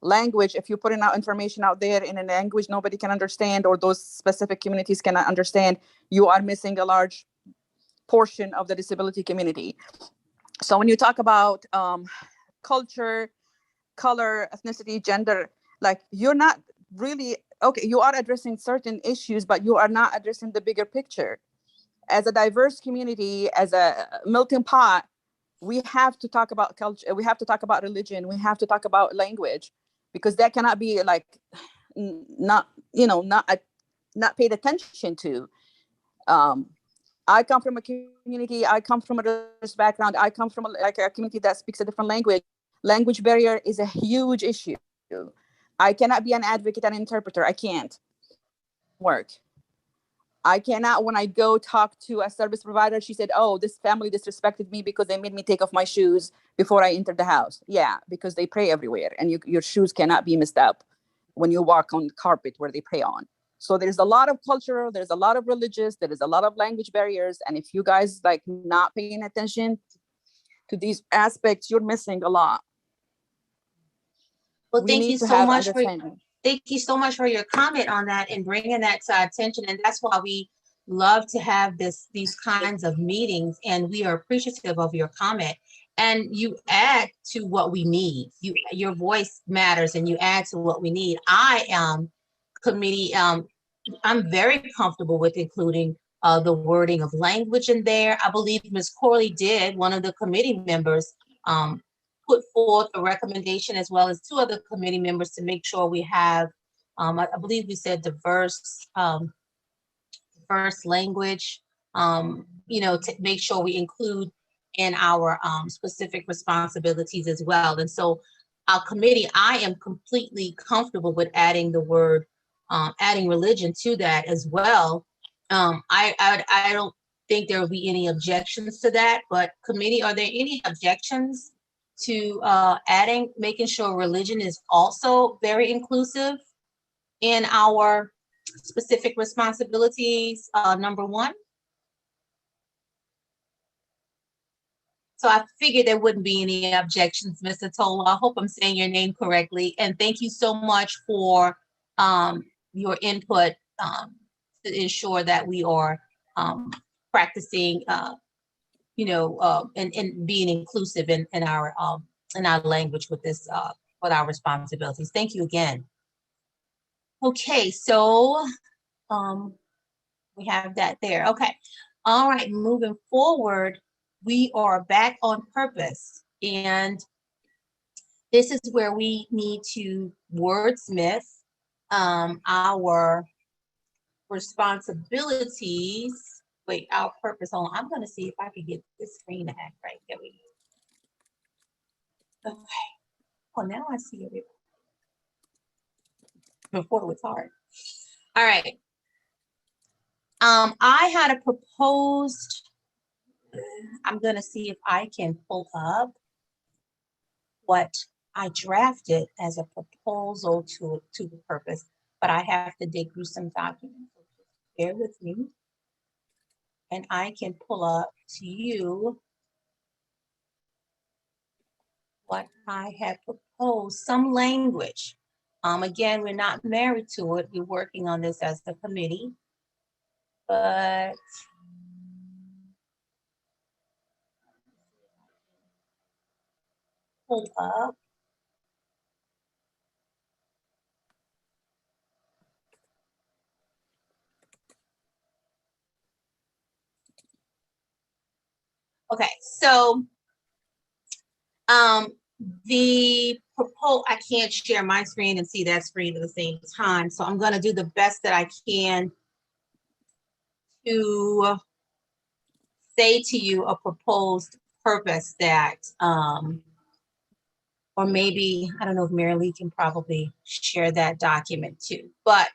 Language, if you're putting out information out there in a language nobody can understand, or those specific communities cannot understand, you are missing a large portion of the disability community. So when you talk about culture, color, ethnicity, gender, like you're not really, okay, you are addressing certain issues, but you are not addressing the bigger picture. As a diverse community, as a melting pot, we have to talk about culture, we have to talk about religion, we have to talk about language, because that cannot be like not paid attention to. I come from a community, I come from a religious background, I come from a community that speaks a different language. Language barrier is a huge issue. I cannot be an advocate and interpreter. I can't work. I cannot, when I go talk to a service provider, she said, oh, this family disrespected me because they made me take off my shoes before I entered the house. Yeah, because they pray everywhere, and your shoes cannot be messed up when you walk on carpet where they pray on. So there's a lot of cultural, there's a lot of religious, there is a lot of language barriers. And if you guys like not paying attention to these aspects, you're missing a lot. Well, thank you so much for your comment on that and bringing that to our attention. And that's why we love to have these kinds of meetings, and we are appreciative of your comment. And you add to what we need. Your voice matters, and you add to what we need. I am committee. I'm very comfortable with including the wording of language in there. I believe Ms. Corley did, one of the committee members, put forth a recommendation, as well as two other committee members, to make sure we have, I believe we said diverse language, to make sure we include in our specific responsibilities as well. And so our committee, I am completely comfortable with adding the word, adding religion to that as well. I don't think there will be any objections to that, but committee, are there any objections to making sure religion is also very inclusive in our specific responsibilities, number one? So I figured there wouldn't be any objections, Mr. Tola. I hope I'm saying your name correctly. And thank you so much for your input to ensure that we are practicing, and being inclusive in our language with this, with our responsibilities. Thank you again. Okay, so we have that there. Okay. All right, moving forward, we are back on purpose. And this is where we need to wordsmith our responsibilities. Wait, our purpose. Hold on. I'm going to see if I can get this screen to act right. There we go. Okay. Well, now I see it. Before it was hard. All right. I had a proposed, I'm going to see if I can pull up what I drafted as a proposal to the purpose, but I have to dig through some documents. Bear with me. And I can pull up to you what I had proposed, some language. Again, we're not married to it. We're working on this as the committee, but pull up. Okay, so the I can't share my screen and see that screen at the same time, so I'm gonna do the best that I can to say to you a proposed purpose that, or maybe, I don't know if Mary Lee can probably share that document too, but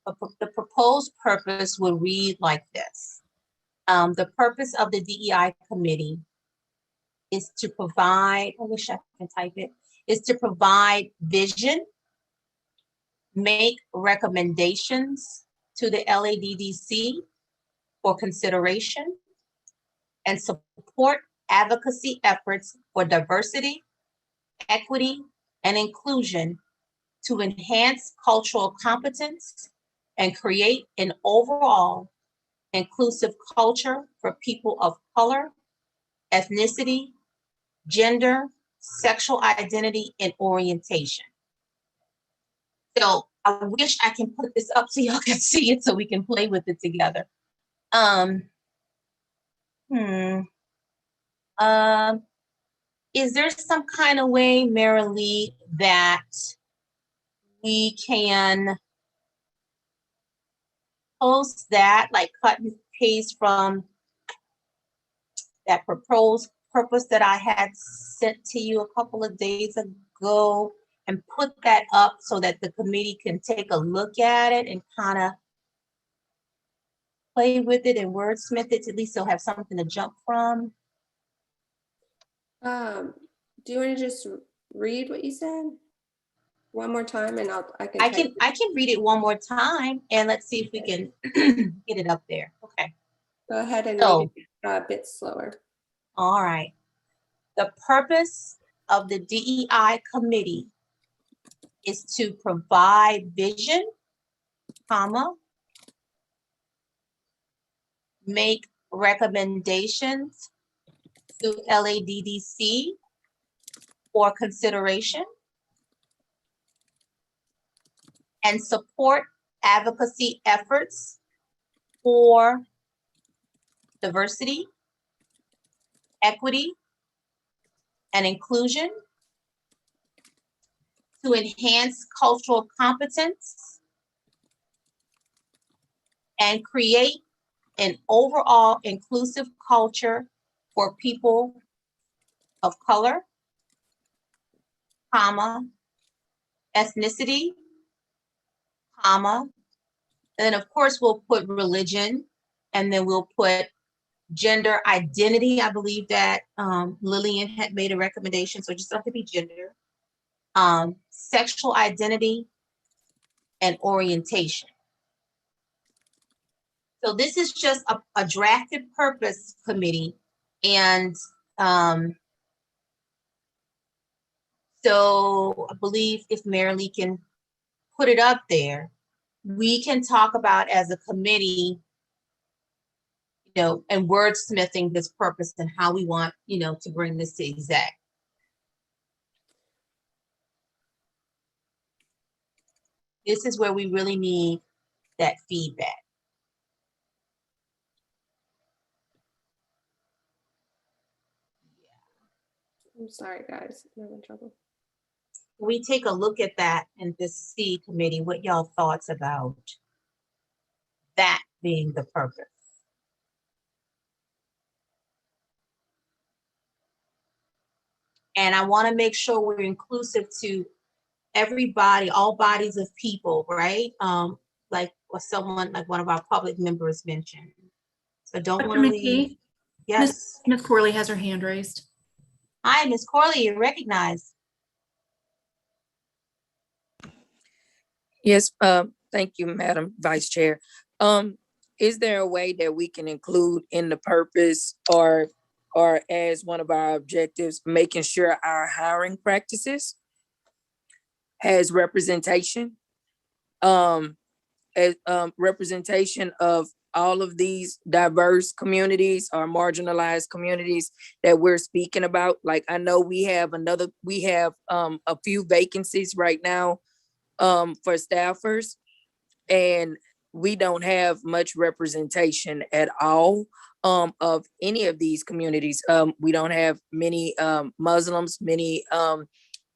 the proposed purpose will read like this. The purpose of the DEI committee is to provide, I wish I can type it, is to provide vision, make recommendations to the LADDC for consideration, and support advocacy efforts for diversity, equity, and inclusion to enhance cultural competence and create an overall inclusive culture for people of color, ethnicity, gender, sexual identity, and orientation. So I wish I can put this up so y'all can see it so we can play with it together. Is there some kind of way, Mary Lee, that we can post that, like cut and paste from that proposed purpose that I had sent to you a couple of days ago, and put that up so that the committee can take a look at it and kind of play with it and wordsmith it, at least they'll have something to jump from? Do you want to just read what you said one more time, and I can I can read it one more time, and let's see if we can get it up there. Okay. Go ahead and read it a bit slower. All right. The purpose of the DEI committee is to provide vision, comma, make recommendations to LADDC for consideration, and support advocacy efforts for diversity, equity, and inclusion to enhance cultural competence and create an overall inclusive culture for people of color, comma, ethnicity, comma, and then of course we'll put religion, and then we'll put gender identity. I believe that Lillian had made a recommendation, so it just have to be gender, sexual identity, and orientation. So this is just a drafted purpose committee, and so I believe if Mary Lee can put it up there, we can talk about as a committee, you know, and wordsmithing this purpose and how we want, you know, to bring this to exec. This is where we really need that feedback. I'm sorry, guys. I'm having trouble. We take a look at that and just see, committee, what y'all thoughts about that being the purpose. And I want to make sure we're inclusive to everybody, all bodies of people, right? Like what someone, like one of our public members mentioned. So don't want to leave. Yes. Ms. Corley has her hand raised. Hi, Ms. Corley, you're recognized. Yes, thank you, Madam Vice Chair. Is there a way that we can include in the purpose or as one of our objectives, making sure our hiring practices has representation? Representation of all of these diverse communities or marginalized communities that we're speaking about. Like, I know we have a few vacancies right now for staffers, and we don't have much representation at all of any of these communities. We don't have many Muslims, many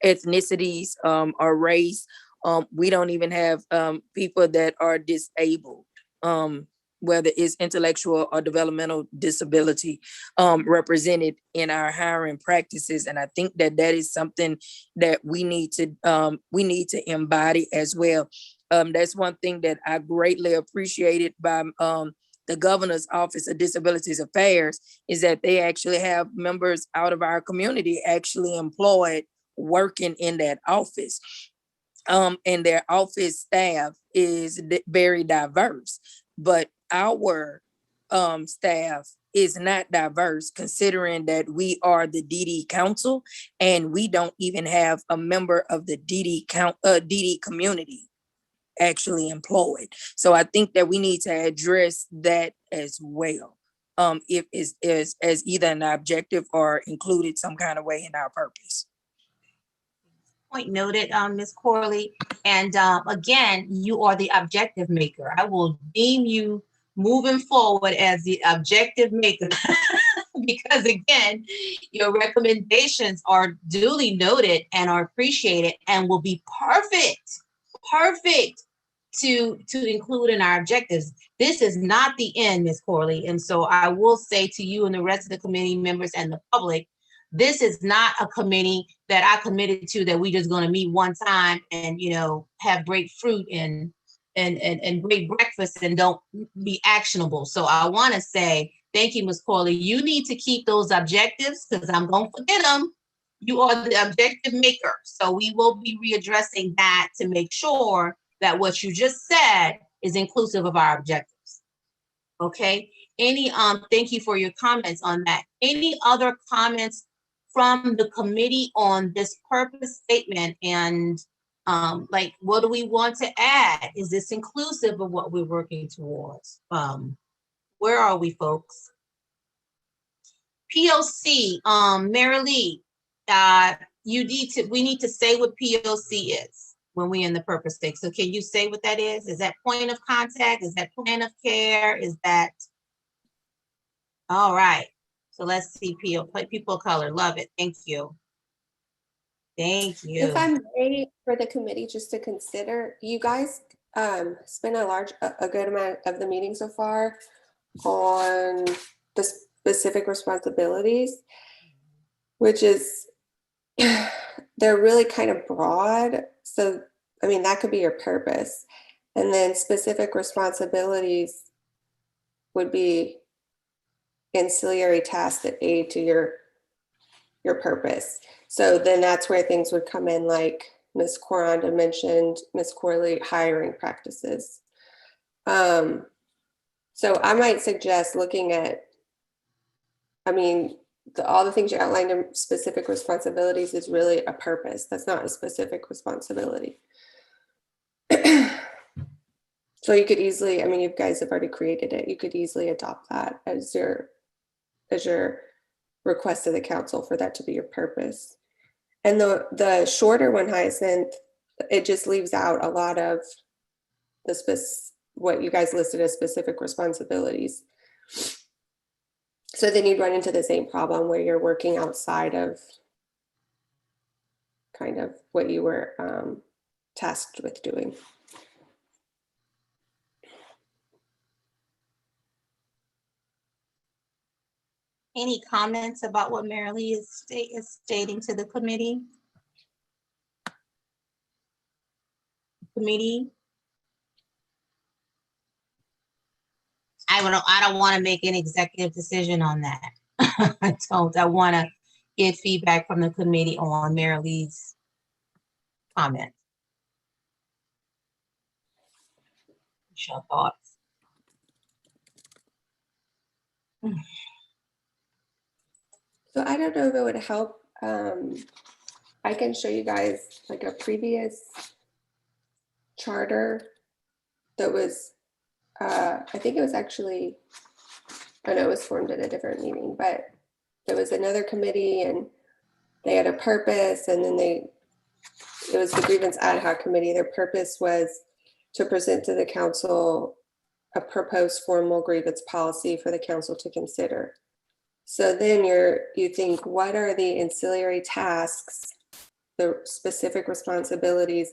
ethnicities or race. We don't even have people that are disabled, whether it's intellectual or developmental disability represented in our hiring practices. And I think that that is something that we need to embody as well. That's one thing that I greatly appreciated by the Governor's Office of Disabilities Affairs, is that they actually have members out of our community actually employed working in that office. And their office staff is very diverse, but our staff is not diverse, considering that we are the DD Council and we don't even have a member of the DD community actually employed. So I think that we need to address that as well. If is as either an objective or included some kind of way in our purpose. Point noted, Ms. Corley. And again, you are the objective maker. I will deem you moving forward as the objective maker. Because again, your recommendations are duly noted and are appreciated and will be perfect to include in our objectives. This is not the end, Ms. Corley. And so I will say to you and the rest of the committee members and the public, this is not a committee that I committed to that we just going to meet one time and, you know, have great fruit and great breakfast and don't be actionable. So I want to say, thank you, Ms. Corley. You need to keep those objectives because I'm going to forget them. You are the objective maker. So we will be readdressing that to make sure that what you just said is inclusive of our objectives. Okay. Thank you for your comments on that. Any other comments from the committee on this purpose statement? And like, what do we want to add? Is this inclusive of what we're working towards? Where are we, folks? POC, Mary Lee, we need to say what POC is when we're in the purpose statement. So can you say what that is? Is that point of contact? Is that plan of care? Is that, all right. So let's see, people of color, love it. Thank you. Thank you. If I'm ready for the committee just to consider, you guys spent a good amount of the meeting so far on the specific responsibilities, which is, they're really kind of broad. So, I mean, that could be your purpose. And then specific responsibilities would be ancillary tasks that aid to your purpose. So then that's where things would come in, like Ms. Coranda mentioned, Ms. Corley, hiring practices. So I might suggest looking at, I mean, all the things you outlined in specific responsibilities is really a purpose. That's not a specific responsibility. So you could easily, I mean, you guys have already created it. You could easily adopt that as your request to the council for that to be your purpose. And the shorter one, Hyacinth, it just leaves out a lot of what you guys listed as specific responsibilities. So then you'd run into the same problem where you're working outside of kind of what you were tasked with doing. Any comments about what Mary Lee is stating to the committee? I don't want to make an executive decision on that. I don't. I want to get feedback from the committee on Mary Lee's comment. What's your thoughts? So I don't know if it would help. I can show you guys like a previous charter that was, I think it was actually, I know it was formed at a different meeting, but there was another committee and they had a purpose, and then it was the grievance ad hoc committee. Their purpose was to present to the council a proposed formal grievance policy for the council to consider. So then you think, what are the ancillary tasks, the specific responsibilities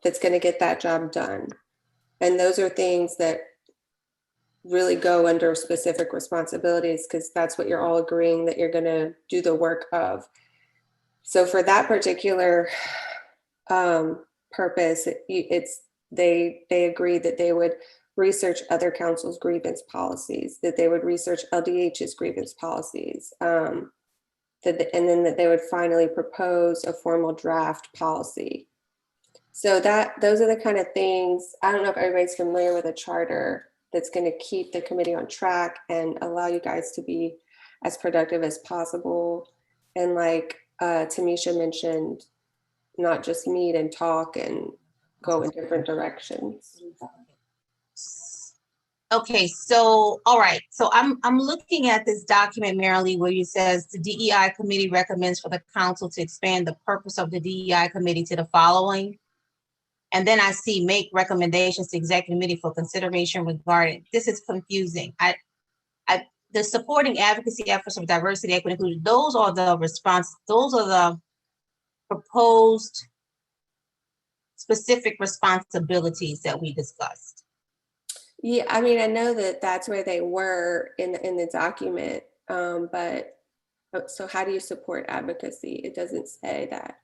that's going to get that job done? And those are things that really go under specific responsibilities, because that's what you're all agreeing that you're going to do the work of. So for that particular purpose, they agreed that they would research other councils' grievance policies, that they would research LDH's grievance policies, and then that they would finally propose a formal draft policy. So those are the kind of things. I don't know if everybody's familiar with a charter that's going to keep the committee on track and allow you guys to be as productive as possible. And like Tamisha mentioned, not just meet and talk and go in different directions. Okay, so, all right. So I'm looking at this document, Marilee, where it says the DEI committee recommends for the council to expand the purpose of the DEI committee to the following. And then I see make recommendations to executive committee for consideration regarding, this is confusing. The supporting advocacy efforts of diversity, equity, inclusion, those are the proposed specific responsibilities that we discussed. Yeah, I mean, I know that that's where they were in the document, but so how do you support advocacy? It doesn't say that.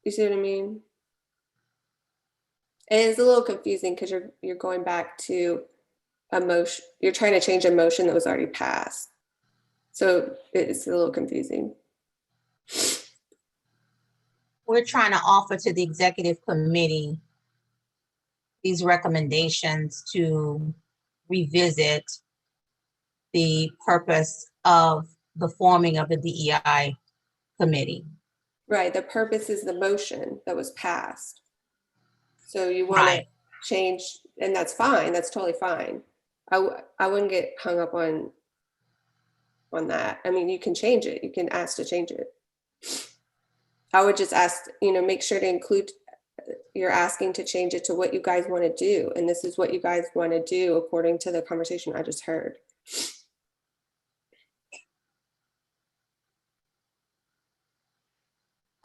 You see what I mean? It is a little confusing because you're going back to a motion. You're trying to change a motion that was already passed. So it's a little confusing. We're trying to offer to the executive committee these recommendations to revisit the purpose of the forming of the DEI committee. Right. The purpose is the motion that was passed. So you want to change, and that's fine. That's totally fine. I wouldn't get hung up on that. I mean, you can change it. You can ask to change it. I would just ask, make sure to include, you're asking to change it to what you guys want to do. And this is what you guys want to do according to the conversation I just heard.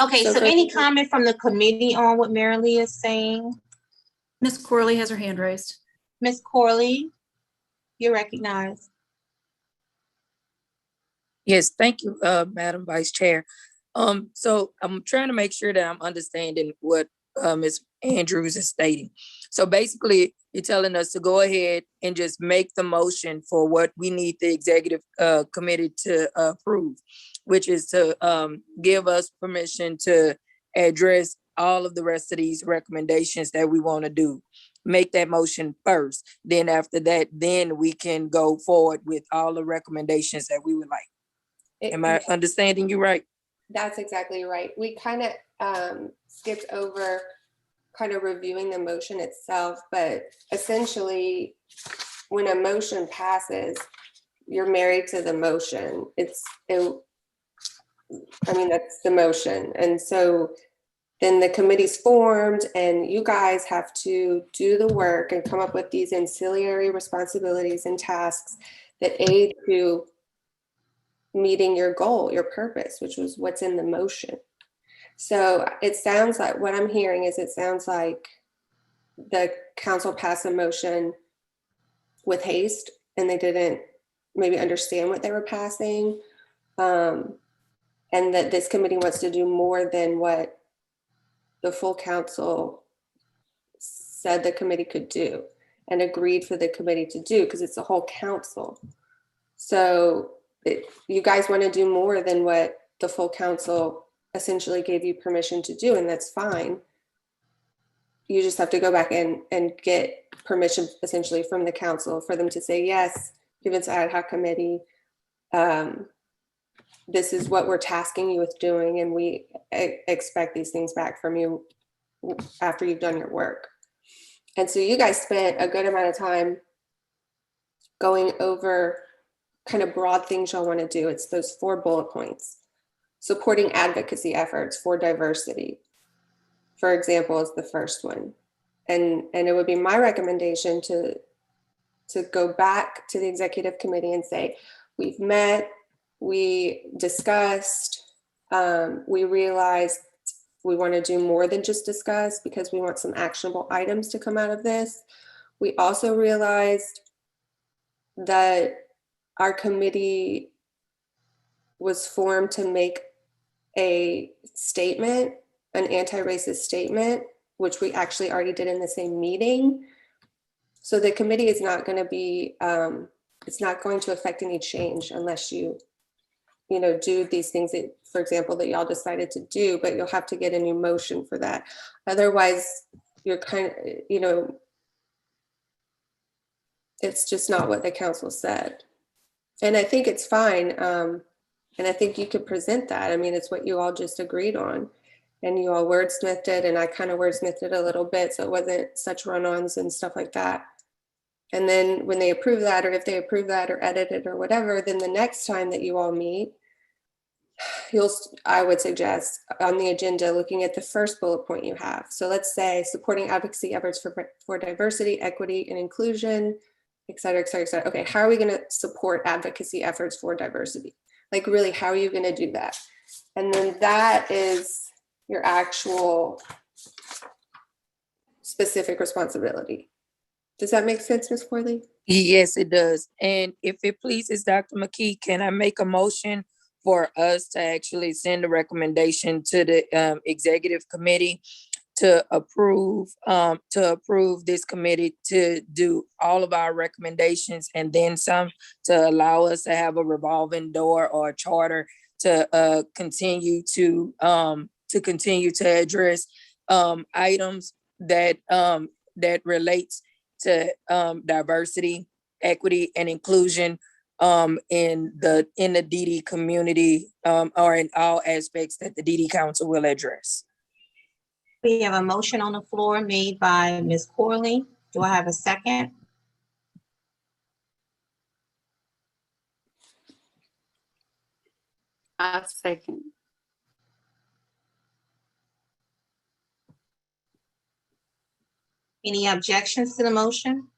Okay, so any comment from the committee on what Marilee is saying? Ms. Corley has her hand raised. Ms. Corley, you're recognized. Yes, thank you, Madam Vice Chair. So I'm trying to make sure that I'm understanding what Ms. Andrews is stating. So basically, you're telling us to go ahead and just make the motion for what we need the executive committee to approve, which is to give us permission to address all of the rest of these recommendations that we want to do. Make that motion first. Then after that, then we can go forward with all the recommendations that we would like. Am I understanding you right? That's exactly right. We kind of skipped over kind of reviewing the motion itself, but essentially when a motion passes, you're married to the motion. I mean, that's the motion. And so then the committee's formed and you guys have to do the work and come up with these ancillary responsibilities and tasks that aid to meeting your goal, your purpose, which was what's in the motion. So it sounds like, what I'm hearing is it sounds like the council passed a motion with haste and they didn't maybe understand what they were passing. And that this committee wants to do more than what the full council said the committee could do and agreed for the committee to do, because it's a whole council. So you guys want to do more than what the full council essentially gave you permission to do, and that's fine. You just have to go back and get permission essentially from the council for them to say, yes, given to ad hoc committee, this is what we're tasking you with doing, and we expect these things back from you after you've done your work. And so you guys spent a good amount of time going over kind of broad things y'all want to do. It's those 4 bullet points. Supporting advocacy efforts for diversity, for example, is the first one. And it would be my recommendation to go back to the executive committee and say, we've met, we discussed, we realized we want to do more than just discuss because we want some actionable items to come out of this. We also realized that our committee was formed to make a statement, an anti-racist statement, which we actually already did in the same meeting. So the committee is not going to be, it's not going to affect any change unless you do these things that, for example, that y'all decided to do, but you'll have to get a new motion for that. Otherwise, you're kind of, it's just not what the council said. And I think it's fine. And I think you could present that. I mean, it's what you all just agreed on. And you all wordsmithed it, and I kind of wordsmithed it a little bit, so it wasn't such run-ons and stuff like that. And then when they approve that, or if they approve that or edit it or whatever, then the next time that you all meet, I would suggest on the agenda, looking at the first bullet point you have. So let's say supporting advocacy efforts for diversity, equity, and inclusion, et cetera, et cetera, et cetera. Okay, how are we going to support advocacy efforts for diversity? Like really, how are you going to do that? And then that is your actual specific responsibility. Does that make sense, Ms. Corley? Yes, it does. And if it pleases Dr. McKee, can I make a motion for us to actually send a recommendation to the executive committee to approve this committee to do all of our recommendations and then some, to allow us to have a revolving door or a charter to continue to address items that relates to diversity, equity, and inclusion in the DD community, or in all aspects that the DD Council will address. We have a motion on the floor made by Ms. Corley. Do I have a second? I second. Any objections to the motion?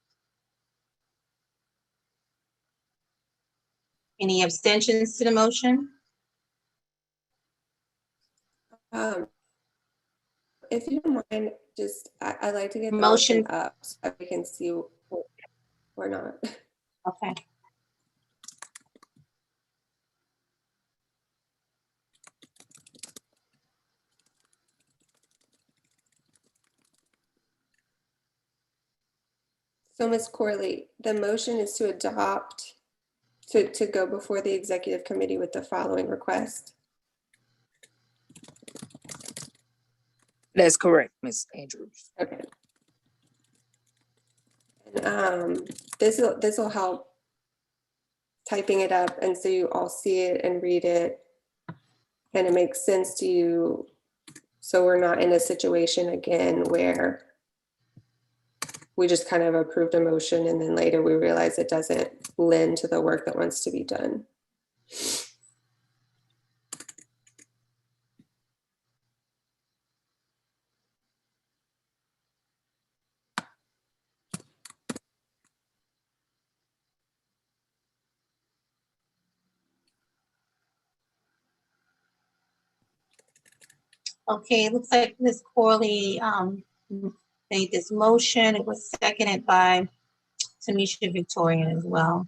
Any abstentions to the motion? If you don't mind, just I'd like to get the Motion. motion up so we can see or not. Okay. So Ms. Corley, the motion is to adopt, to go before the executive committee with the following request. That's correct, Ms. Andrews. Okay. And this will help typing it up, and so you all see it and read it and it makes sense to you, so we're not in a situation again where we just kind of approved a motion and then later we realize it doesn't lend to the work that wants to be done. Okay, it looks like Ms. Corley made this motion. It was seconded by Tamisha Victorian as well.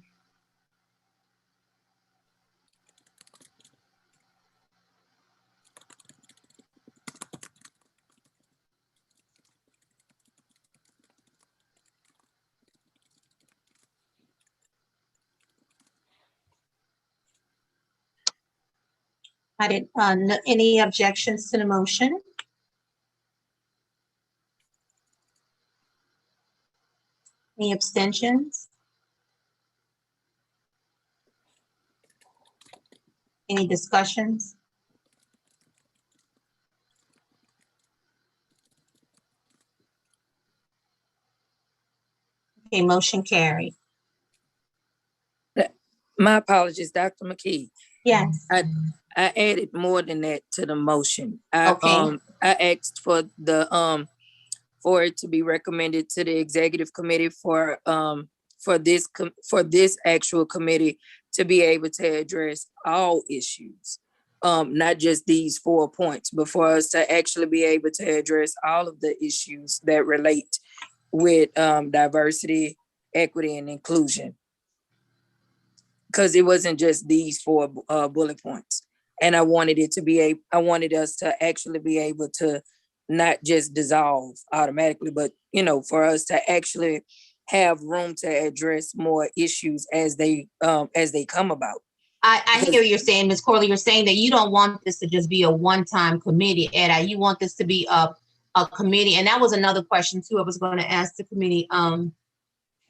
I didn't, any objections to the motion? Any abstentions? Any discussions? Okay, motion carried. My apologies, Dr. McKee. Yes. I added more than that to the motion. Okay. I asked for the for it to be recommended to the executive committee for this actual committee to be able to address all issues. Not just these 4 points, but for us to actually be able to address all of the issues that relate with diversity, equity, and inclusion. Because it wasn't just these 4 bullet points. And I wanted us to actually be able to not just dissolve automatically, but, for us to actually have room to address more issues as they come about. I hear you're saying, Ms. Corley, you're saying that you don't want this to just be a one-time committee, Ed. You want this to be a committee. And that was another question too. I was going to ask the committee,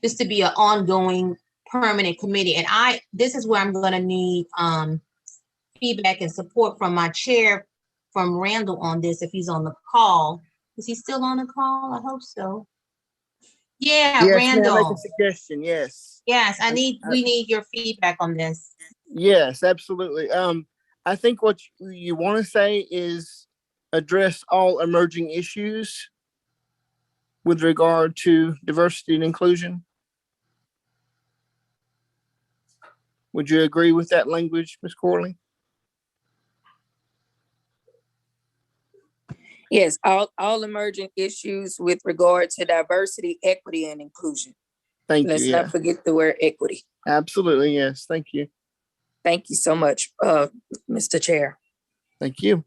this to be an ongoing permanent committee. And this is where I'm going to need feedback and support from my chair, from Randall on this, if he's on the call. Is he still on the call? I hope so. Yeah, Yes, Randall. may I make a suggestion? Yes. Yes, we need your feedback on this. Yes, absolutely. I think what you want to say is address all emerging issues with regard to diversity and inclusion. Would you agree with that language, Ms. Corley? Yes, all emerging issues with regard to diversity, equity, and inclusion. Thank Let's you. not Yeah, forget the word equity. absolutely. Yes. Thank you. Thank you so much, Mr. Chair. Thank you.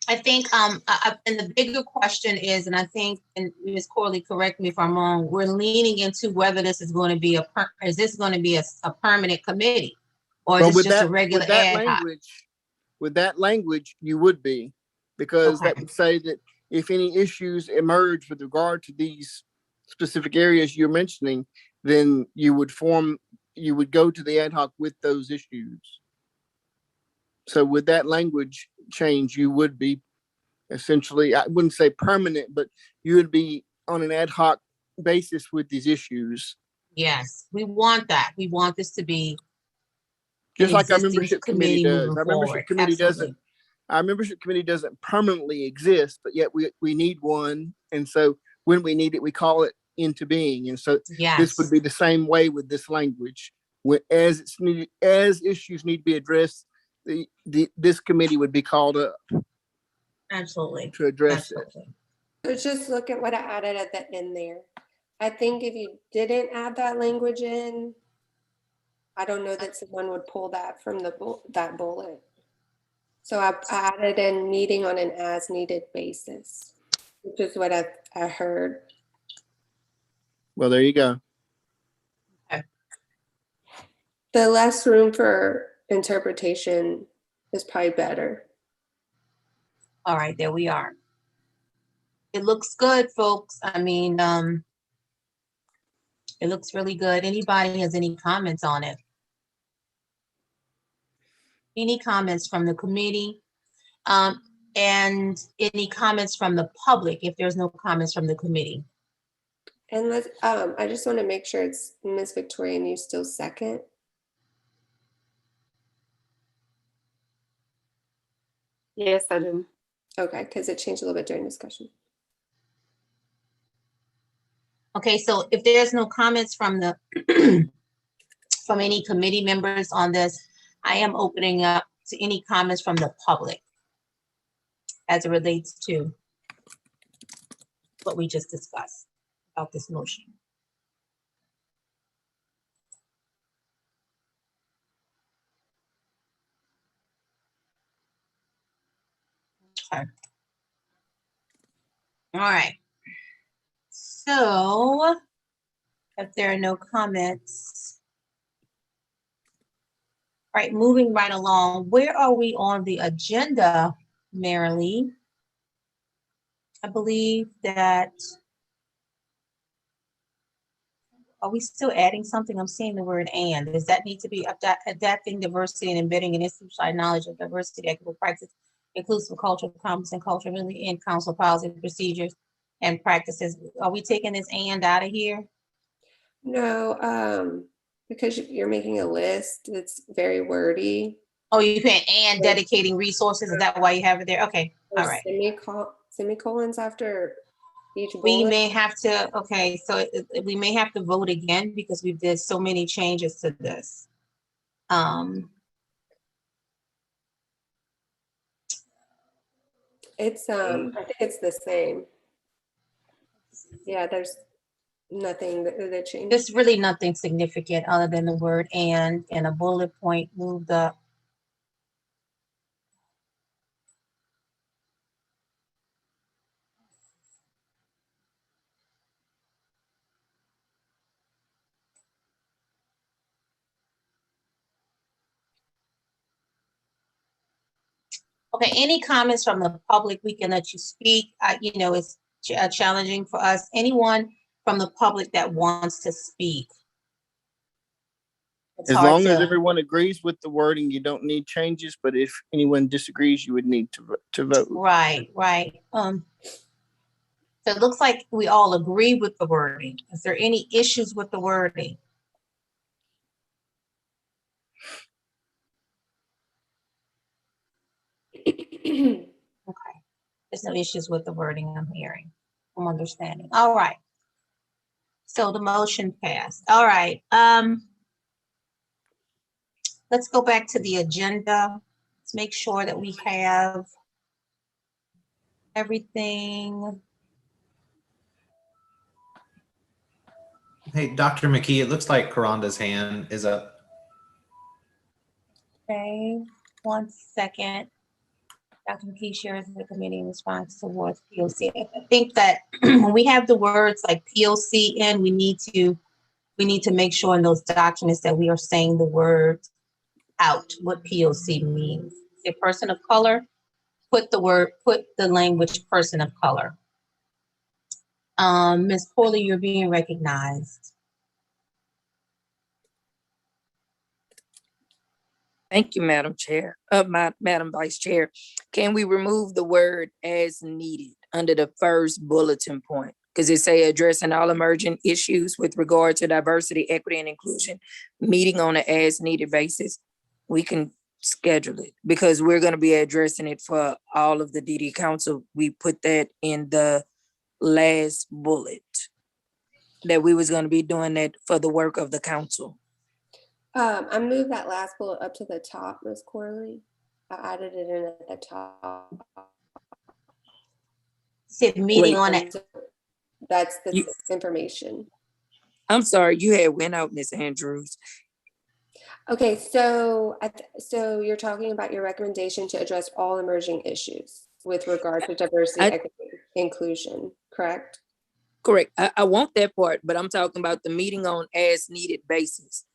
I think, and the bigger question is, and I think, and Ms. Corley, correct me if I'm wrong, we're leaning into whether this is going to be a permanent committee, or is Well, this just a regular ad hoc? With that language, you would be, because that would say that if any issues emerge with regard to these specific areas you're mentioning, then you would go to the ad hoc with those issues. So with that language change, you would be essentially, I wouldn't say permanent, but you would be on an ad hoc basis with these issues. Yes, we want that. We want this to be Just like our existing membership committee does. moving Our membership forward. committee Absolutely. our membership committee doesn't permanently exist, but yet we need one. And so when we need it, we call it into being. And so this would be the same way with this language. As issues need to be addressed, this committee would be called up. Absolutely. To address it. So just look at what I added at the end there. I think if you didn't add that language in, I don't know that someone would pull that from that bullet. So I added in meeting on an as needed basis, which is what I heard. Well, there you go. Okay. The less room for interpretation is probably better. All right, there we are. It looks good, folks. I mean, it looks really good. Anybody has any comments on it? Any comments from the committee? And any comments from the public if there's no comments from the committee? And let's, I just want to make sure it's Ms. Victoria and you still second. Yes, I do. Okay, because it changed a little bit during discussion. Okay, so if there's no comments from the from any committee members on this, I am opening up to any comments from the public as it relates to what we just discussed about this motion. Okay. All right. So if there are no comments, all right, moving right along, where are we on the agenda, Marilee? I believe that, are we still adding something? I'm seeing the word and. Does that need to be adapting diversity and embedding an institutionalized knowledge of diversity, equitable practice, inclusive cultural competence and culturally in council policy procedures and practices? Are we taking this and out of here? No, because you're making a list, it's very wordy. Oh, you can and dedicating resources. Is that why you have it there? Okay, all right. Semicolons after each We bullet? may have to, okay, so we may have to vote again because we did so many changes to this. It's, I think it's the same. Yeah, there's nothing that changed. There's really nothing significant other than the word and a bullet point moved up. Okay, any comments from the public? We can let you speak. You know, it's challenging for us. Anyone from the public that wants to speak? It's As hard long as to- everyone agrees with the wording, you don't need changes, but if anyone disagrees, you would need to vote. Right, right. So it looks like we all agree with the wording. Is there any issues with the wording? Okay, there's no issues with the wording I'm hearing. I'm understanding. All right. So the motion passed. All right. Let's go back to the agenda. Let's make sure that we have everything. Hey, Dr. McKee, it looks like Karanda's hand is up. Okay, 1 second. Dr. McKee shares the committee in response towards POC. I think that when we have the words like POC in, we need to make sure in those documents that we are saying the words out, what POC means. A person of color, put the language person of color. Ms. Corley, you're being recognized. Thank you, Madam Chair, Madam Vice Chair. Can we remove the word as needed under the first bulletin point? Because it say addressing all emerging issues with regard to diversity, equity, and inclusion, meeting on an as needed basis. We can schedule it because we're gonna be addressing it for all of the DD Council. We put that in the last bullet that we was gonna be doing that for the work of the council. I moved that last bullet up to the top, Ms. Corley. I added it in at the top. Said meeting on it. That's the information. I'm sorry, you had went out, Ms. Andrews. Okay, so so you're talking about your recommendation to address all emerging issues with regard to diversity, equity, inclusion, correct? Correct. I want that part, but I'm talking about the meeting on as needed basis.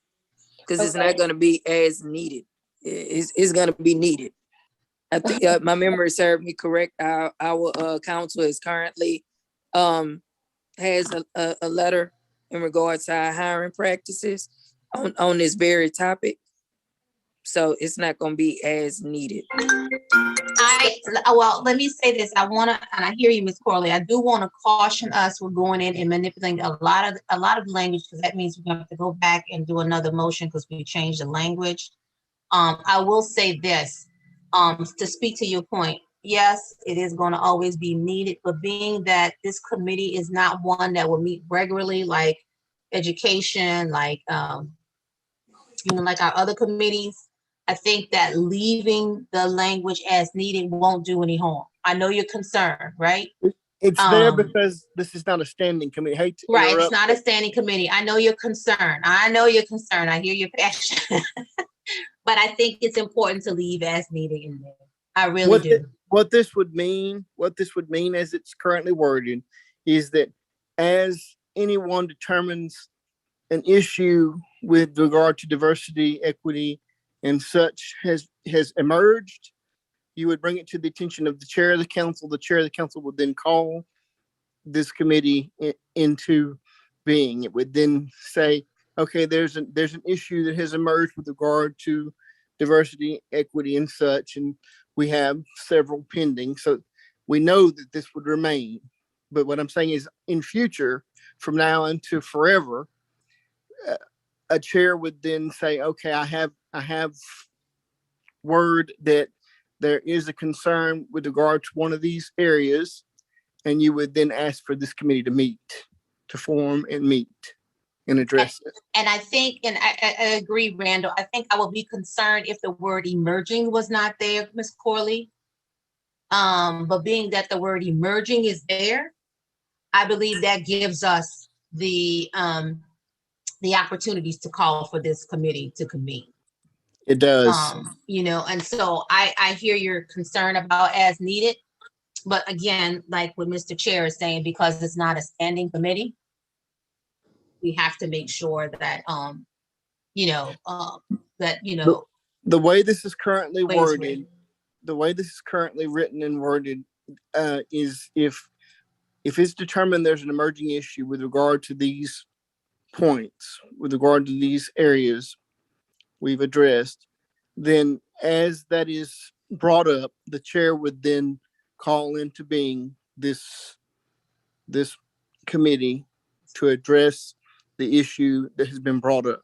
Because it's not gonna be as needed. It's gonna be needed. I think my memory served me correct. Our council is currently has a letter in regards to our hiring practices on this very topic. So it's not gonna be as needed. Well, let me say this. I want to, and I hear you, Ms. Corley. I do want to caution us. We're going in and manipulating a lot of language because that means we're going to have to go back and do another motion because we changed the language. I will say this, to speak to your point. Yes, it is going to always be needed, but being that this committee is not one that will meet regularly, like education, like like our other committees, I think that leaving the language as needed won't do any harm. I know you're concerned, right? It's there because this is not a standing committee. Hate to right, interrupt, it's not a standing committee. I know you're concerned. I hear your passion. But I think it's important to leave as needed in there. I really do. What this would mean as it's currently worded is that as anyone determines an issue with regard to diversity, equity, and such has emerged, you would bring it to the attention of the chair of the council. The chair of the council would then call this committee into being. It would then say, okay, there's an issue that has emerged with regard to diversity, equity, and such, and we have several pending. So we know that this would remain. But what I'm saying is, in future, from now into forever, a chair would then say, okay, I have word that there is a concern with regard to one of these areas, And you would then ask for this committee to meet, to form and meet and address it. And I think, and I agree, Randall, I think I would be concerned if the word emerging was not there, Ms. Corley. But being that the word emerging is there, I believe that gives us the opportunities to call for this committee to convene. It does. You know, and so I hear your concern about as needed. But again, like what Mr. Chair is saying, because it's not a standing committee, we have to make sure that, you know, the way this is currently ways worded, written. the way this is currently written and worded is if it's determined there's an emerging issue with regard to these points, with regard to these areas we've addressed, then as that is brought up, the chair would then call into being this committee to address the issue that has been brought up.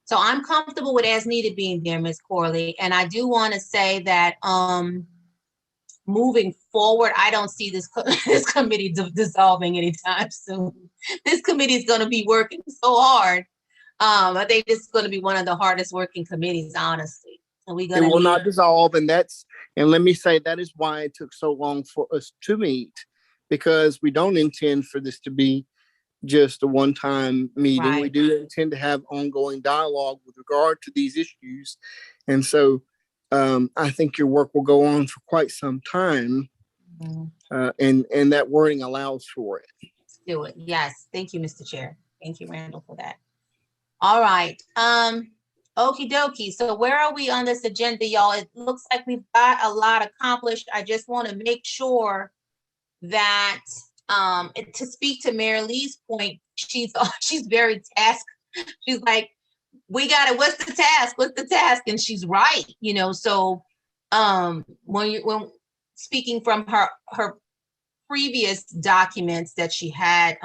So I'm comfortable with as needed being there, Ms. Corley. And I do want to say that moving forward, I don't see this committee dissolving anytime soon. This committee is going to be working so hard. I think this is going to be one of the hardest working committees, honestly. And It will not dissolve, and let me say that is why it took so long for us to meet, because we don't intend for this to be just a one-time meeting. Right. We do intend to have ongoing dialogue with regard to these issues. And so I think your work will go on for quite some time. And that wording allows for it. Let's do it. Yes. Thank you, Mr. Chair. Thank you, Randall, for that. All right. Okie dokie. So where are we on this agenda, y'all? It looks like we've got a lot accomplished. I just want to make sure that to speak to Mary Lee's point, she's very task. She's like, we got it. What's the task? What's the task? And she's right, you know. So when speaking from her previous documents that she had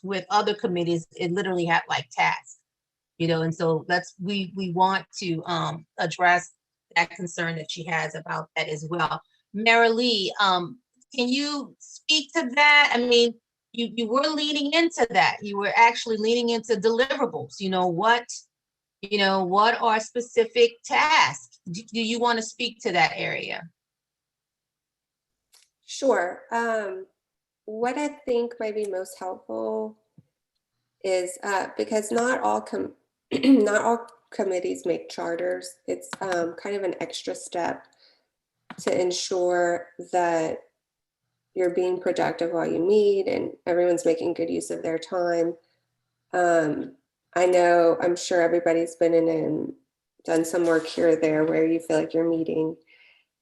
with other committees, it literally had like tasks, you know. And so we want to address that concern that she has about that as well. Mary Lee, can you speak to that? I mean, you were leaning into that. You were actually leaning into deliverables. You know, what are specific tasks? Do you want to speak to that area? Sure. What I think might be most helpful is because not all committees make charters. It's kind of an extra step to ensure that you're being productive while you meet and everyone's making good use of their time. I'm sure everybody's been in and done some work here or there where you feel like you're meeting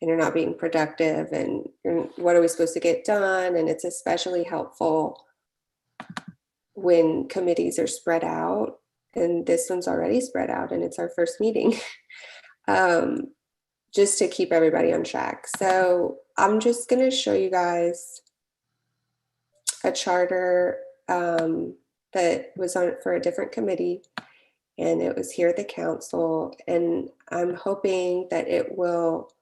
and you're not being productive and what are we supposed to get done? And it's especially helpful when committees are spread out, and this one's already spread out and it's our first meeting, just to keep everybody on track. So I'm just gonna show you guys a charter that was on for a different committee, and it was here at the council, and I'm hoping that it will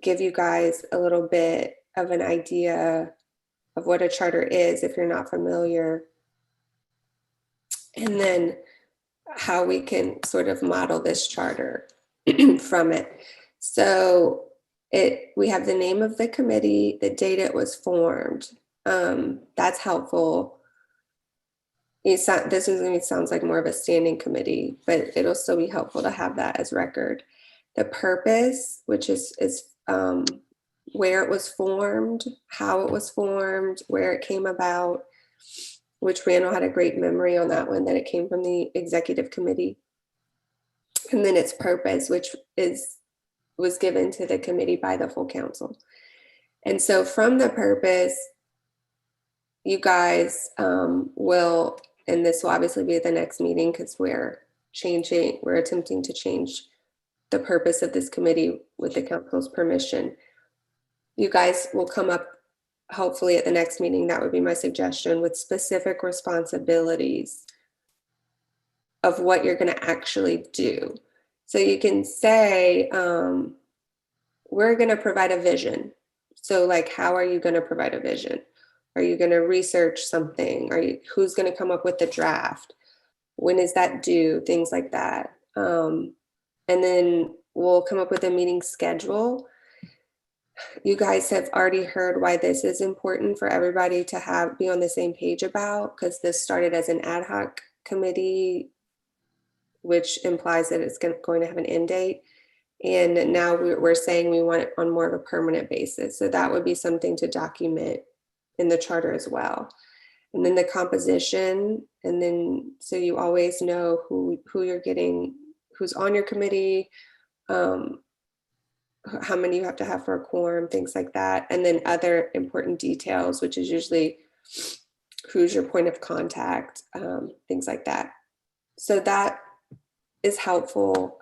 give you guys a little bit of an idea of what a charter is if you're not familiar, and then how we can sort of model this charter from it. So we have the name of the committee, the date it was formed. That's helpful. This sounds like more of a standing committee, but it'll still be helpful to have that as record. The purpose, which is where it was formed, how it was formed, where it came about, which Randall had a great memory on that one, that it came from the executive committee. And then its purpose, which was given to the committee by the full council. And so from the purpose, you guys will, and this will obviously be at the next meeting because we're attempting to change the purpose of this committee with the council's permission. You guys will come up hopefully at the next meeting, that would be my suggestion, with specific responsibilities of what you're going to actually do. So you can say, we're going to provide a vision. So like, how are you going to provide a vision? Are you going to research something? Who's going to come up with the draft? When is that due? Things like that. And then we'll come up with a meeting schedule. You guys have already heard why this is important for everybody to be on the same page about, because this started as an ad hoc committee, which implies that it's going to have an end date. And now we're saying we want it on more of a permanent basis. So that would be something to document in the charter as well. And then the composition, and then so you always know who you're getting, who's on your committee, how many you have to have for a quorum, things like that. And then other important details, which is usually who's your point of contact, things like that. So that is helpful.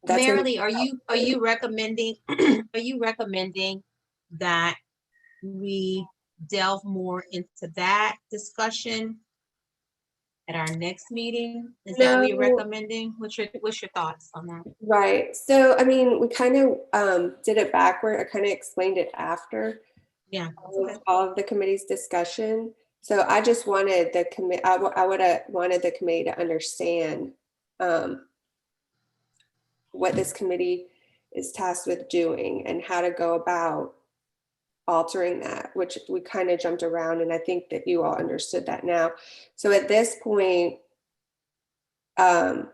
Marilee, are you recommending that we delve more into that discussion at our next meeting? Is that what you're recommending? What's your thoughts on that? Right. So, I mean, we kind of did it backward. I kind of explained it after all of the committee's discussion. So I just wanted the committee, I would have wanted the committee to understand what this committee is tasked with doing and how to go about altering that, which we kind of jumped around, and I think that you all understood that now. So at this point, I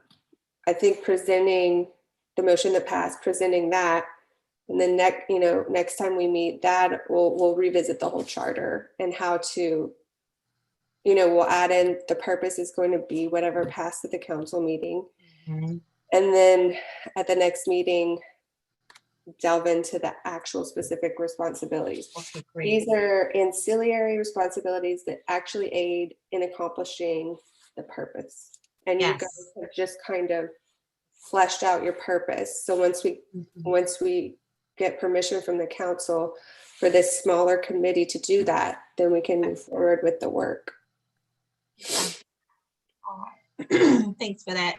think presenting the motion that passed, presenting that, and then next time we meet, that we'll revisit the whole charter and how to, we'll add in the purpose is going to be whatever passed at the council meeting. Mm-hmm. And then at the next meeting, delve into the actual specific responsibilities. Okay, great. These are ancillary responsibilities that actually aid in accomplishing the purpose. And you guys have just kind of fleshed out your purpose. So once we get permission from the council for this smaller committee to do that, then we can move forward with the work. Thanks for that,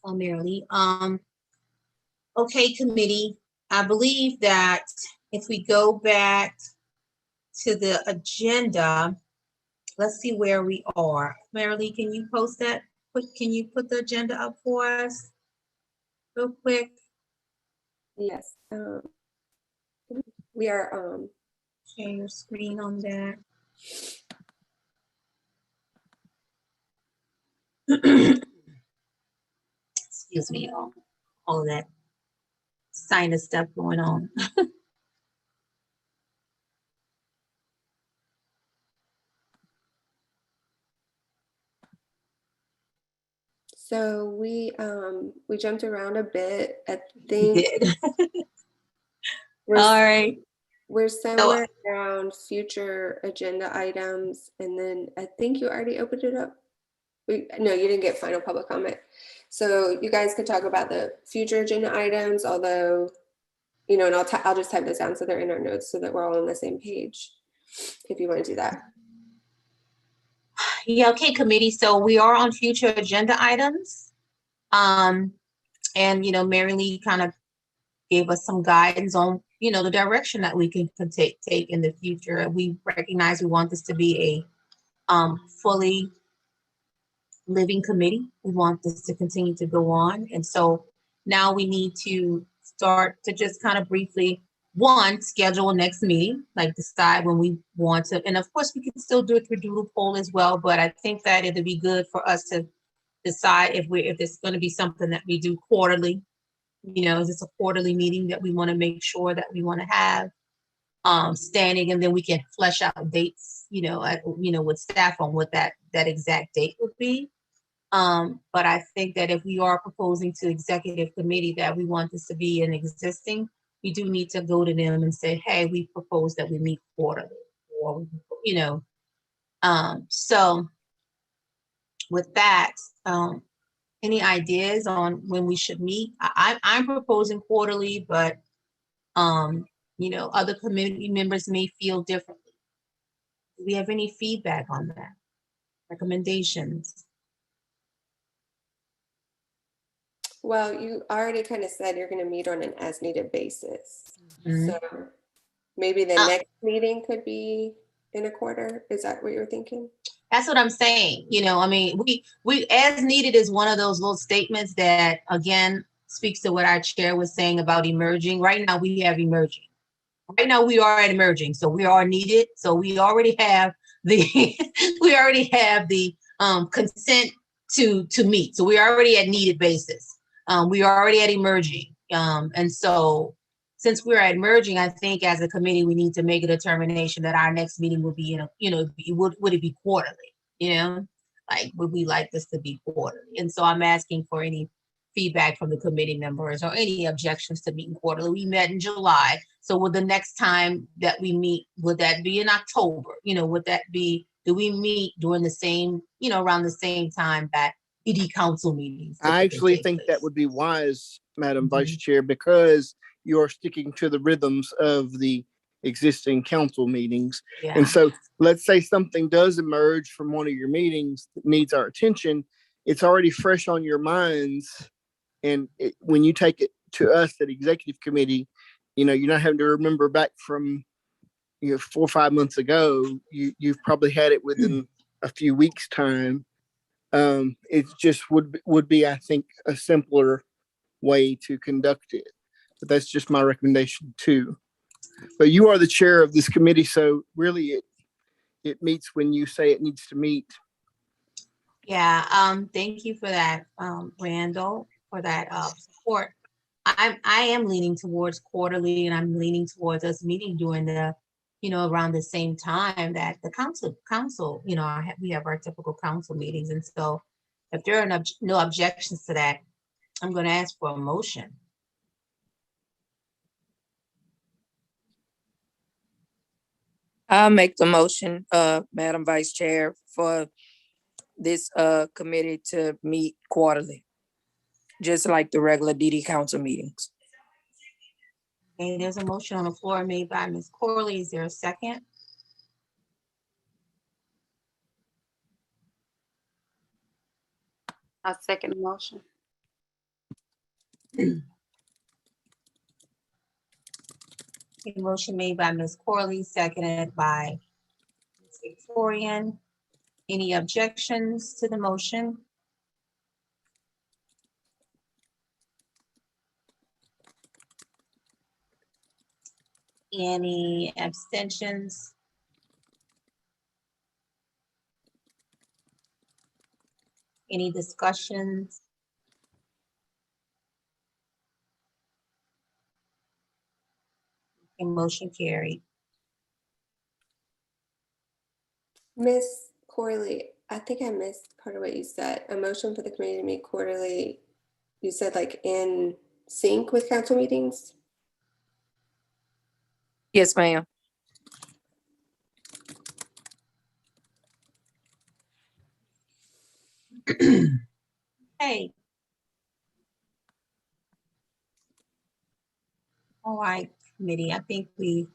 Marilee. Okay, committee, I believe that if we go back to the agenda, let's see where we are. Marilee, can you post that? Can you put the agenda up for us real quick? Yes. We are share your screen on that. Excuse me, all of that sinus stuff going on. So we jumped around a bit. I think We did. All right. We're somewhere around future agenda items, and then I think you already opened it up. No, you didn't get final public comment. So you guys could talk about the future agenda items, although, and I'll just type this down so they're in our notes so that we're all on the same page, if you want to do that. Yeah, okay, committee. So we are on future agenda items. And, Marilee kind of gave us some guidance on, the direction that we can take in the future. We recognize we want this to be a fully living committee. We want this to continue to go on. And so now we need to start to just kind of briefly, schedule a next meeting, like decide when we want to. And of course, we can still do a doodle poll as well, but I think that it'd be good for us to decide if it's going to be something that we do quarterly. Is this a quarterly meeting that we want to make sure that we want to have standing, and then we can flesh out dates, with staff on what that exact date would be. But I think that if we are proposing to executive committee that we want this to be an existing, we do need to go to them and say, hey, we propose that we meet quarterly, or, so with that, any ideas on when we should meet? I'm proposing quarterly, but, other community members may feel differently. Do we have any feedback on that? Recommendations? Well, you already kind of said you're going to meet on an as needed basis. Mhm. So maybe the Uh, next meeting could be in a quarter. Is that what you're thinking? That's what I'm saying. You know, I mean, we as needed is one of those little statements that again speaks to what our chair was saying about emerging. Right now we have emerging. Right now we are at emerging, so we are needed. So we already have the we already have the consent to meet. So we're already at needed basis. We are already at emerging. And so since we're at merging, I think as a committee, we need to make a determination that our next meeting will be would it be quarterly? You know, like would we like this to be quarterly? And so I'm asking for any feedback from the committee members or any objections to meeting quarterly. We met in July. So would the next time that we meet, would that be in October? You know, would that be, do we meet during the same, around the same time that ED council meetings? I actually think that would be wise, Madam Vice Chair, because you are sticking to the rhythms of the existing council meetings. Yeah. And so let's say something does emerge from one of your meetings that needs our attention. It's already fresh on your minds. And when you take it to us at executive committee, you're not having to remember back from 4 or 5 months ago. You've probably had it within a few weeks' time. It just would be, I think, a simpler way to conduct it. But that's just my recommendation too. But you are the chair of this committee, so really it meets when you say it needs to meet. Yeah, thank you for that, Randall, for that support. I am leaning towards quarterly, and I'm leaning towards us meeting during the, around the same time that the council, we have our typical council meetings. And so if there are no objections to that, I'm going to ask for a motion. I'll make the motion, Madam Vice Chair, for this committee to meet quarterly, just like the regular DD council meetings. Okay, there's a motion on the floor made by Ms. Corley. Is there a second? I second the motion. A motion made by Ms. Corley, seconded by Ms. Victorian. Any objections to the motion? Any abstentions? Any discussions? And motion carried. Miss Corley, I think I missed part of what you said. A motion for the committee to meet quarterly. You said like in sync with council meetings? Yes, ma'am. Hey. All right, committee, I think we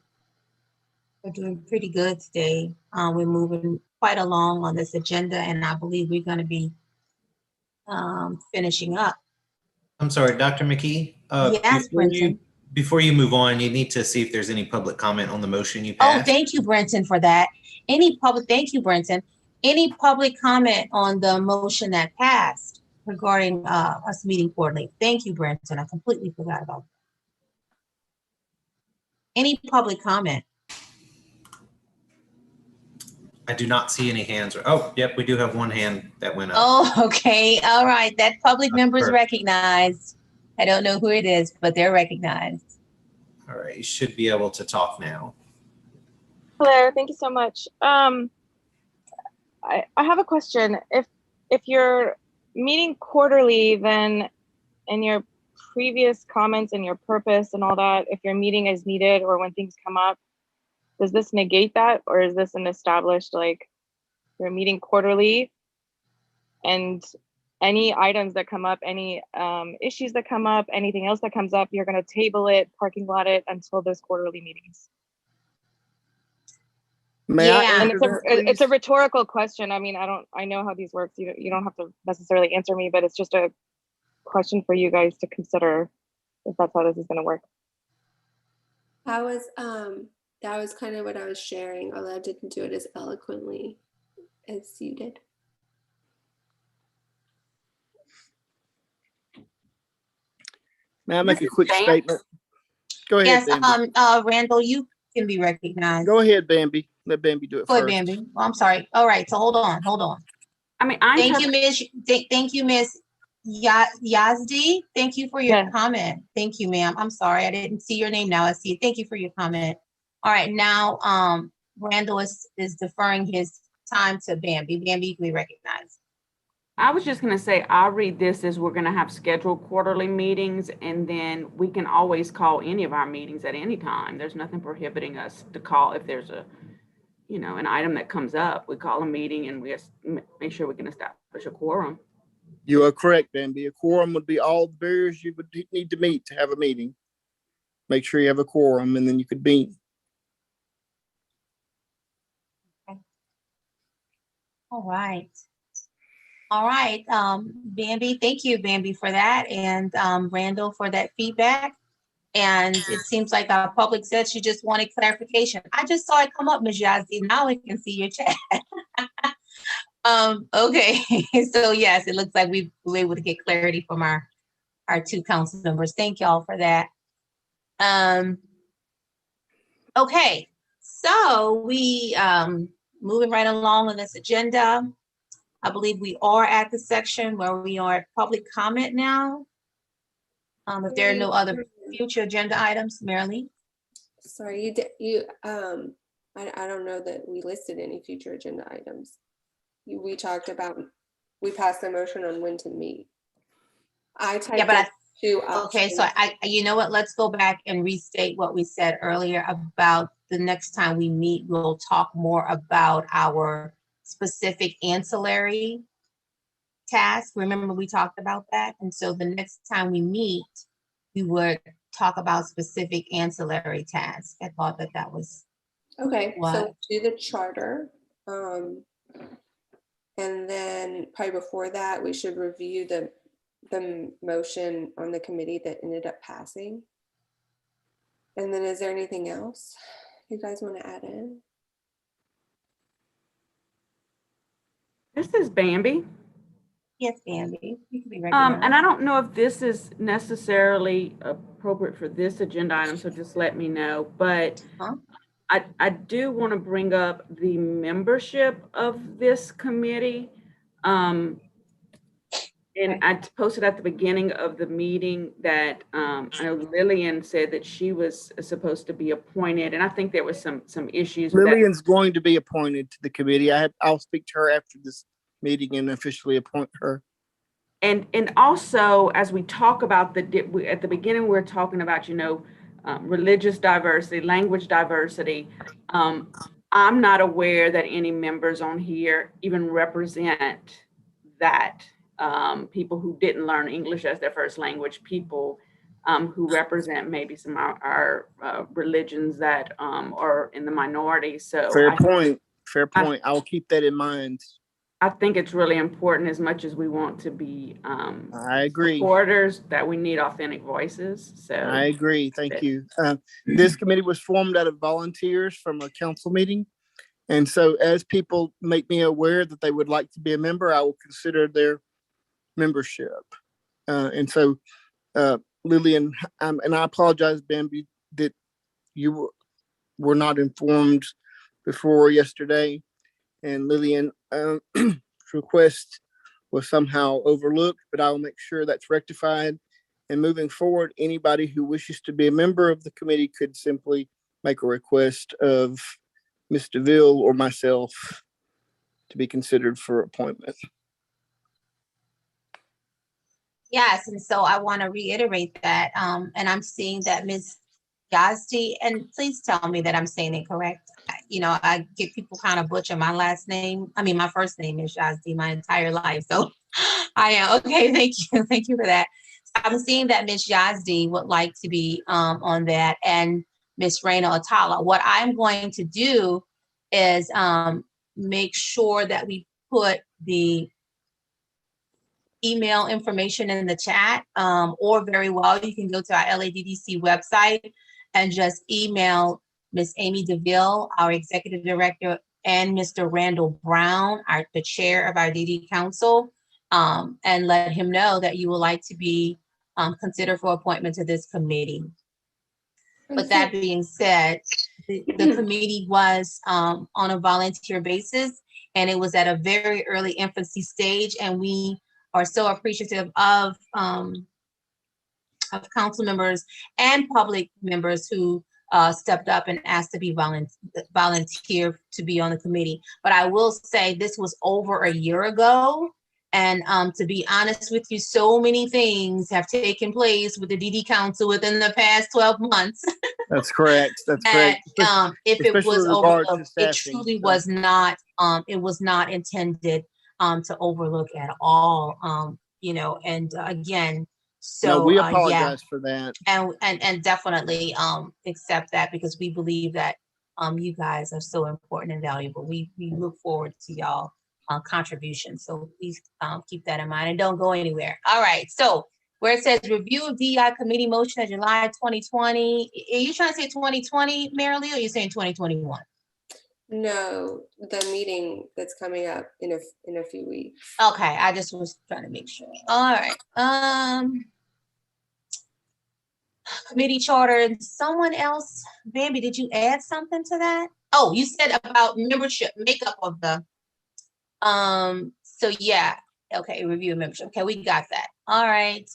are doing pretty good today. We're moving quite along on this agenda, and I believe we're going to be finishing up. I'm sorry, Dr. McKee. Yes, Brenton. Before you move on, you need to see if there's any public comment on the motion you Oh, passed. thank you, Brenton, for that. Thank you, Brenton. Any public comment on the motion that passed regarding us meeting quarterly? Thank you, Brenton. I completely forgot about that. Any public comment? I do not see any hands. Oh, yep, we do have one hand that went up. Oh, okay. All right. That public member is recognized. I don't know who it is, but they're recognized. All right, you should be able to talk now. Hello, thank you so much. I have a question. If you're meeting quarterly, then in your previous comments and your purpose and all that, if your meeting is needed or when things come up, does this negate that, or is this an established, like, you're meeting quarterly and any items that come up, any issues that come up, anything else that comes up, you're going to table it, parking lot it until those quarterly meetings? May I And answer that, please? it's a rhetorical question. I mean, I know how these works. You don't have to necessarily answer me, but it's just a question for you guys to consider if that's how this is going to work. That was kind of what I was sharing, although I didn't do it as eloquently as you did. May I make This a is quick Bam- statement? Go ahead, Yes, Bambi. Randall, you can be recognized. Go ahead, Bambi. Let Bambi do it Go ahead, first. Bambi. Oh, I'm sorry. All right, so hold on. I mean, Thank you, Miss Yazdi. Thank you for your comment. Thank you, ma'am. I'm sorry, I didn't see your name now. I see it. Thank you for your comment. All right, now Randall is deferring his time to Bambi. Bambi, you can be recognized. I was just going to say, I'll read this as we're going to have scheduled quarterly meetings, and then we can always call any of our meetings at any time. There's nothing prohibiting us to call if there's a, an item that comes up. We call a meeting and we make sure we can establish a quorum. You are correct, Bambi. A quorum would be all the barriers you would need to meet to have a meeting. Make sure you have a quorum, and then you could meet. Okay. All right. Bambi, thank you, Bambi, for that, and Randall for that feedback. And it seems like our public said she just wanted clarification. I just saw it come up, Ms. Yazdi. Now I can see your chat. Okay, so yes, it looks like we were able to get clarity from our two council members. Thank y'all for that. Okay, so we moving right along on this agenda. I believe we are at the section where we are at public comment now. If there are no other future agenda items, Marilee. Sorry, I don't know that we listed any future agenda items. We talked about, we passed the motion on when to meet. I typed two options. Okay, so you know what, let's go back and restate what we said earlier about the next time we meet, we'll talk more about our specific ancillary task. Remember we talked about that? And so the next time we meet, we would talk about specific ancillary tasks. I thought that was okay. what? So do the charter, and then probably before that, we should review the motion on the committee that ended up passing. And then is there anything else you guys want to add in? This is Bambi. Yes, Bambi. You can be recognized. And I don't know if this is necessarily appropriate for this agenda item, so just let me know. But I do want to bring up the membership of this committee. And I posted at the beginning of the meeting that I know Lillian said that she was supposed to be appointed, and I think there was some issues with Lillian's going to be appointed to the committee. I'll speak to her after this meeting and officially appoint her. And also, as we talk about at the beginning, we're talking about, religious diversity, language diversity. I'm not aware that any members on here even represent that. People who didn't learn English as their first language, people who represent maybe some of our religions that are in the minority. So fair point. I'll keep that in mind. I think it's really important, as much as we want to be I agree. supporters, that we need authentic voices. So I agree. Thank you. This committee was formed out of volunteers from a council meeting. And so as people make me aware that they would like to be a member, I will consider their membership. And so Lillian, and I apologize, Bambi, that you were not informed before yesterday. And Lillian, request was somehow overlooked, but I will make sure that's rectified. And moving forward, anybody who wishes to be a member of the committee could simply make a request of Ms. DeVille or myself to be considered for appointment. Yes, and so I want to reiterate that, and I'm seeing that Ms. Yazdi, and please tell me that I'm saying it correct. I get people kind of butcher my last name. I mean, my first name is Yazdi my entire life. So I am, okay, thank you. Thank you for that. So I'm seeing that Ms. Yazdi would like to be on that, and Ms. Raina Atala. What I'm going to do is make sure that we put the email information in the chat, or very well, you can go to our LADDC website and just email Ms. Amy DeVille, our executive director, and Mr. Randall Brown, the chair of our DD Council, and let him know that you would like to be considered for appointment to this committee. But that being said, the committee was on a volunteer basis, and it was at a very early infancy stage, and we are so appreciative of council members and public members who stepped up and asked to be volunteer to be on the committee. But I will say this was over a year ago. And to be honest with you, so many things have taken place with the DD Council within the past 12 months. That's correct. That's correct. If it Especially was with regard to overlooked, it staffing, truly so. was not. It was not intended to overlook at all. You know, and again, so No, we yeah, apologize for that. and definitely accept that, because we believe that you guys are so important and valuable. We look forward to y'all contributions. So please keep that in mind and don't go anywhere. All right. So where it says review of DEI committee motion of July 2020, are you trying to say 2020, Marilee, or are you saying 2021? No, the meeting that's coming up in a few weeks. Okay, I just was trying to make sure. All right. Committee charter, and someone else, Bambi, did you add something to that? Oh, you said about membership, makeup of the, so yeah, okay, review membership. Okay, we got that. All right.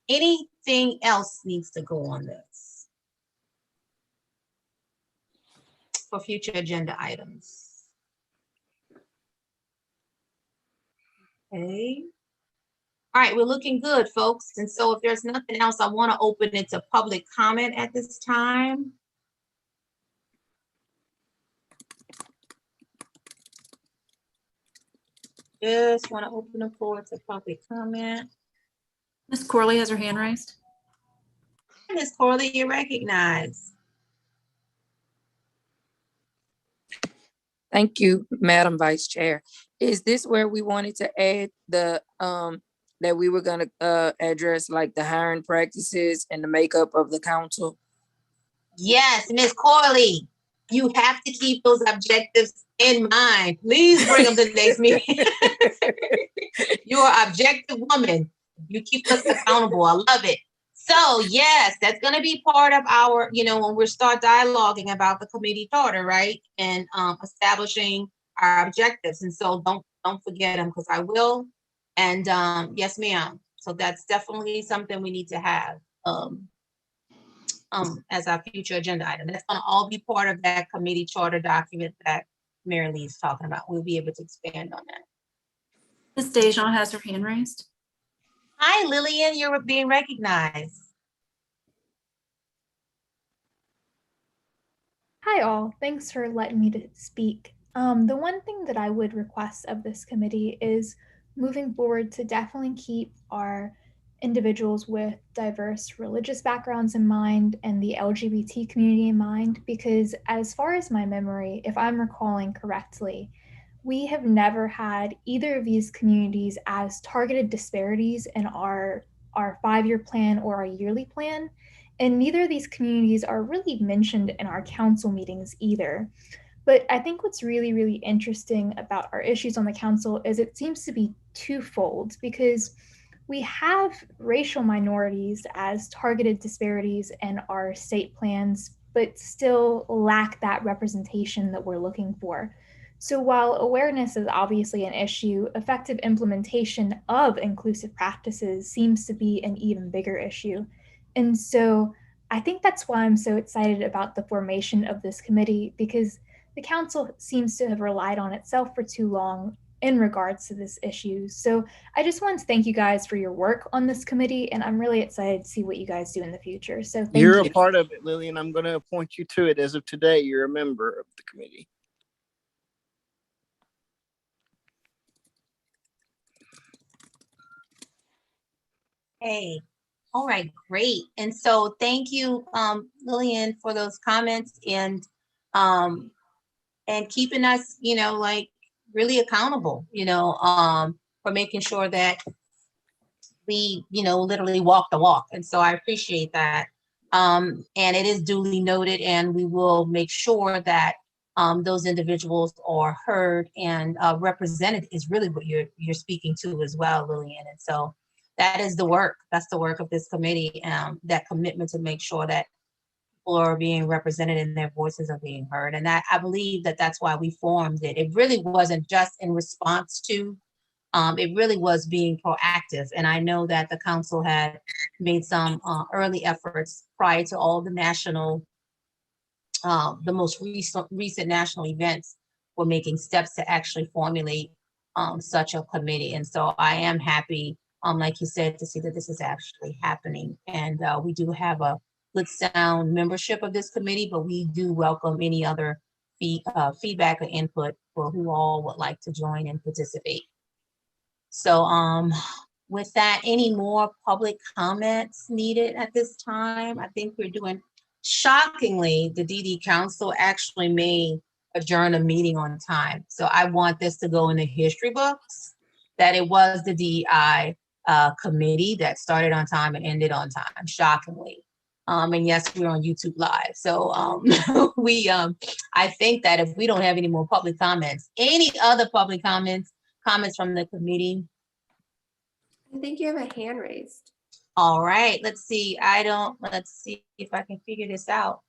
Anything else needs to go on this for future agenda items? Okay. All right, we're looking good, folks. And so if there's nothing else, I want to open it to public comment at this time. Just want to open the floor to public comment. Ms. Corley has her hand raised. Ms. Corley, you're recognized. Thank you, Madam Vice Chair. Is this where we wanted to add the, that we were gonna address like the hiring practices and the makeup of the council? Yes, Ms. Corley, you have to keep those objectives in mind. Please bring them to the next meeting. You're an objective woman. You keep us accountable. I love it. So yes, that's going to be part of our, you know, when we start dialoguing about the committee charter, right? And establishing our objectives. And so don't forget them, because I will. And yes, ma'am. So that's definitely something we need to have as our future agenda item. That's going to all be part of that committee charter document that Mary Lee is talking about. We'll be able to expand on that. Ms. Dejan has her hand raised. Hi, Lillian, you're being recognized. Hi all, thanks for letting me to speak. The one thing that I would request of this committee is moving forward to definitely keep our individuals with diverse religious backgrounds in mind and the LGBT community in mind, because as far as my memory, if I'm recalling correctly, we have never had either of these communities as targeted disparities in our 5-year plan or our yearly plan. And neither of these communities are really mentioned in our council meetings either. But I think what's really, really interesting about our issues on the council is it seems to be twofold, because we have racial minorities as targeted disparities in our state plans, but still lack that representation that we're looking for. So while awareness is obviously an issue, effective implementation of inclusive practices seems to be an even bigger issue. And so I think that's why I'm so excited about the formation of this committee, because the council seems to have relied on itself for too long in regards to this issue. So I just want to thank you guys for your work on this committee, and I'm really excited to see what you guys do in the future. So thank you. You're a part of it, Lillian. I'm going to appoint you to it as of today. You're a member of the committee. Hey, all right, great. And so thank you, Lillian, for those comments and keeping us, you know, like really accountable, for making sure that we, literally walk the walk. And so I appreciate that. And it is duly noted, and we will make sure that those individuals are heard and represented is really what you're speaking to as well, Lillian. And so that is the work. That's the work of this committee, that commitment to make sure that people are being represented and their voices are being heard. And that I believe that that's why we formed it. It really wasn't just in response to, it really was being proactive. And I know that the council had made some early efforts prior to all the national, the most recent national events, were making steps to actually formulate such a committee. And so I am happy, like you said, to see that this is actually happening. And we do have a good sound membership of this committee, but we do welcome any other feedback or input for who all would like to join and participate. So with that, any more public comments needed at this time? I think we're doing, shockingly, the DD Council actually may adjourn a meeting on time. So I want this to go in the history books, that it was the DEI committee that started on time and ended on time, shockingly. And yes, we're on YouTube Live. So I think that if we don't have any more public comments, any other public comments from the committee? I think you have a hand raised. All right, let's see. Let's see if I can figure this out.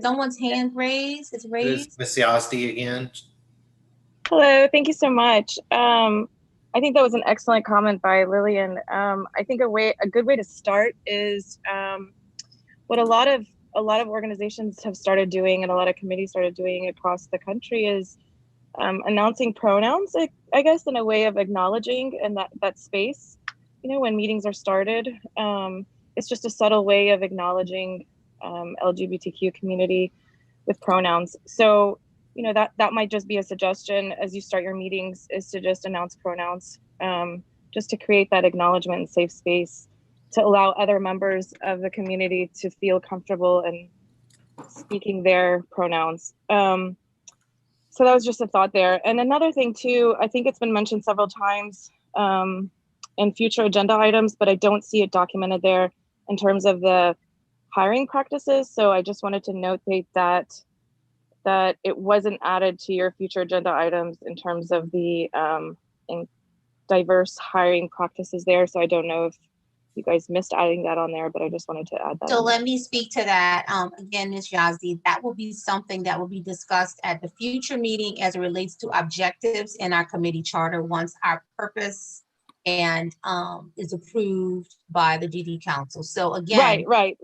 Someone's hand raised, is raised. Ms. Yazdi again. Hello, thank you so much. I think that was an excellent comment by Lillian. I think a good way to start is what a lot of organizations have started doing, and a lot of committees started doing across the country, is announcing pronouns, I guess, in a way of acknowledging in that space, when meetings are started. It's just a subtle way of acknowledging LGBTQ community with pronouns. So, that might just be a suggestion as you start your meetings, is to just announce pronouns, just to create that acknowledgement and safe space to allow other members of the community to feel comfortable in speaking their pronouns. So that was just a thought there. And another thing too, I think it's been mentioned several times in future agenda items, but I don't see it documented there in terms of the hiring practices. So I just wanted to notate that it wasn't added to your future agenda items in terms of the diverse hiring practices there. So I don't know if you guys missed adding that on there, but I just wanted to add that. So let me speak to that. Again, Ms. Yazdi, that will be something that will be discussed at the future meeting as it relates to objectives in our committee charter once our purpose and is approved by the DD Council. So again, right.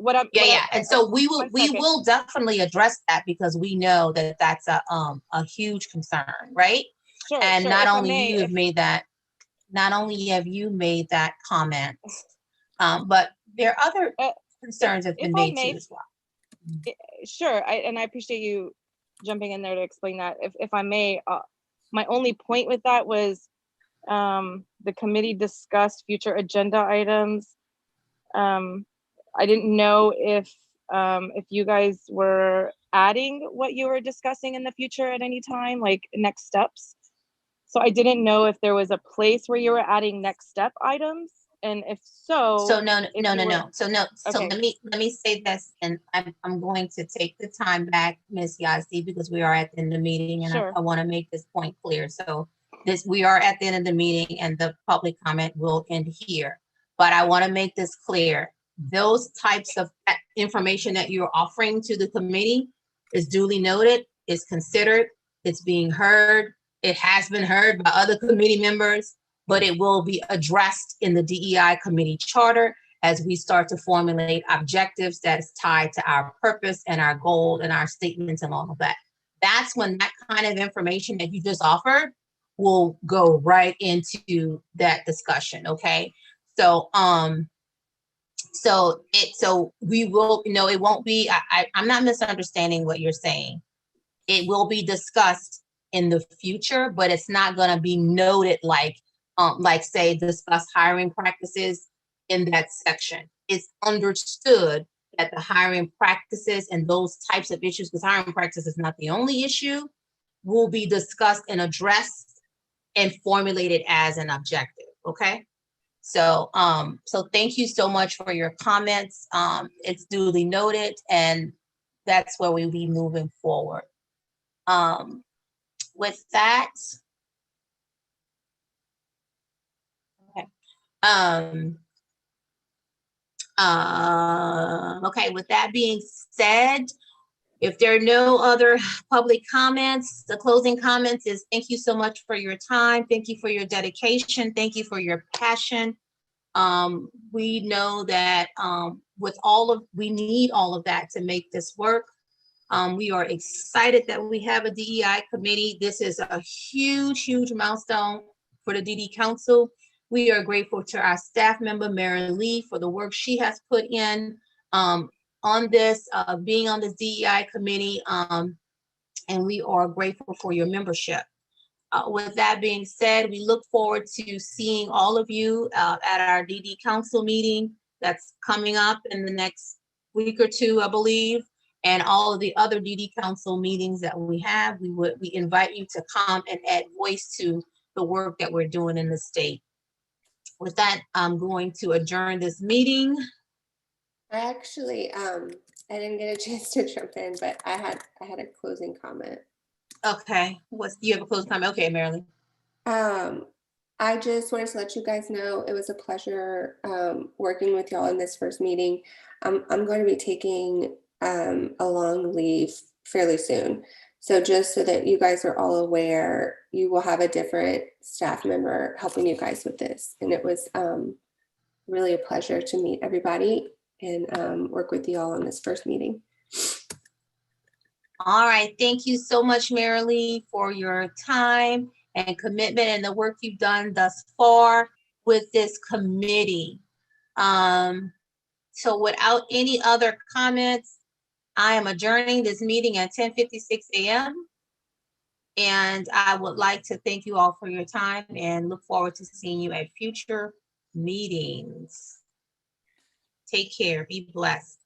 And so we will definitely address that, because we know that that's a huge concern, right? Sure. And sure. not only have you made that comment, but there are other concerns that have been made too as well. Sure, and I appreciate you jumping in there to explain that. If I may, my only point with that was the committee discussed future agenda items. I didn't know if you guys were adding what you were discussing in the future at any time, like next steps. So I didn't know if there was a place where you were adding next step items. And if so, no. So Okay. let me say this, and I'm going to take the time back, Ms. Yazdi, because we are at the end of the meeting, and Sure. I want to make this point clear. So we are at the end of the meeting, and the public comment will end here. But I want to make this clear: those types of information that you're offering to the committee is duly noted, is considered, it's being heard, it has been heard by other committee members, but it will be addressed in the DEI committee charter as we start to formulate objectives that is tied to our purpose and our goal and our statements and all of that. That's when that kind of information that you just offered will go right into that discussion, okay? So we will, it won't be, I'm not misunderstanding what you're saying. It will be discussed in the future, but it's not gonna be noted like say discuss hiring practices in that section. It's understood that the hiring practices and those types of issues, because hiring practices is not the only issue, will be discussed and addressed and formulate it as an objective, okay? So, so thank you so much for your comments. It's duly noted, and that's where we'll be moving forward. With that, okay. Okay, with that being said, if there are no other public comments, the closing comments is thank you so much for your time. Thank you for your dedication. Thank you for your passion. We know that we need all of that to make this work. We are excited that we have a DEI committee. This is a huge, huge milestone for the DD Council. We are grateful to our staff member, Mary Lee, for the work she has put in on this, being on this DEI committee, and we are grateful for your membership. With that being said, we look forward to seeing all of you at our DD Council meeting that's coming up in the next week or two, I believe, and all of the other DD Council meetings that we have. We invite you to come and add voice to the work that we're doing in the state. With that, I'm going to adjourn this meeting. I actually, I didn't get a chance to jump in, but I had a closing comment. Okay, you have a closing comment? Okay, Marilyn. I just wanted to let you guys know it was a pleasure working with y'all in this first meeting. I'm going to be taking a long leave fairly soon. So just so that you guys are all aware, you will have a different staff member helping you guys with this. And it was really a pleasure to meet everybody and work with you all on this first meeting. All right, thank you so much, Marilee, for your time and commitment and the work you've done thus far with this committee. So without any other comments, I am adjourning this meeting at 10:56 a.m. And I would like to thank you all for your time and look forward to seeing you at future meetings. Take care, be blessed.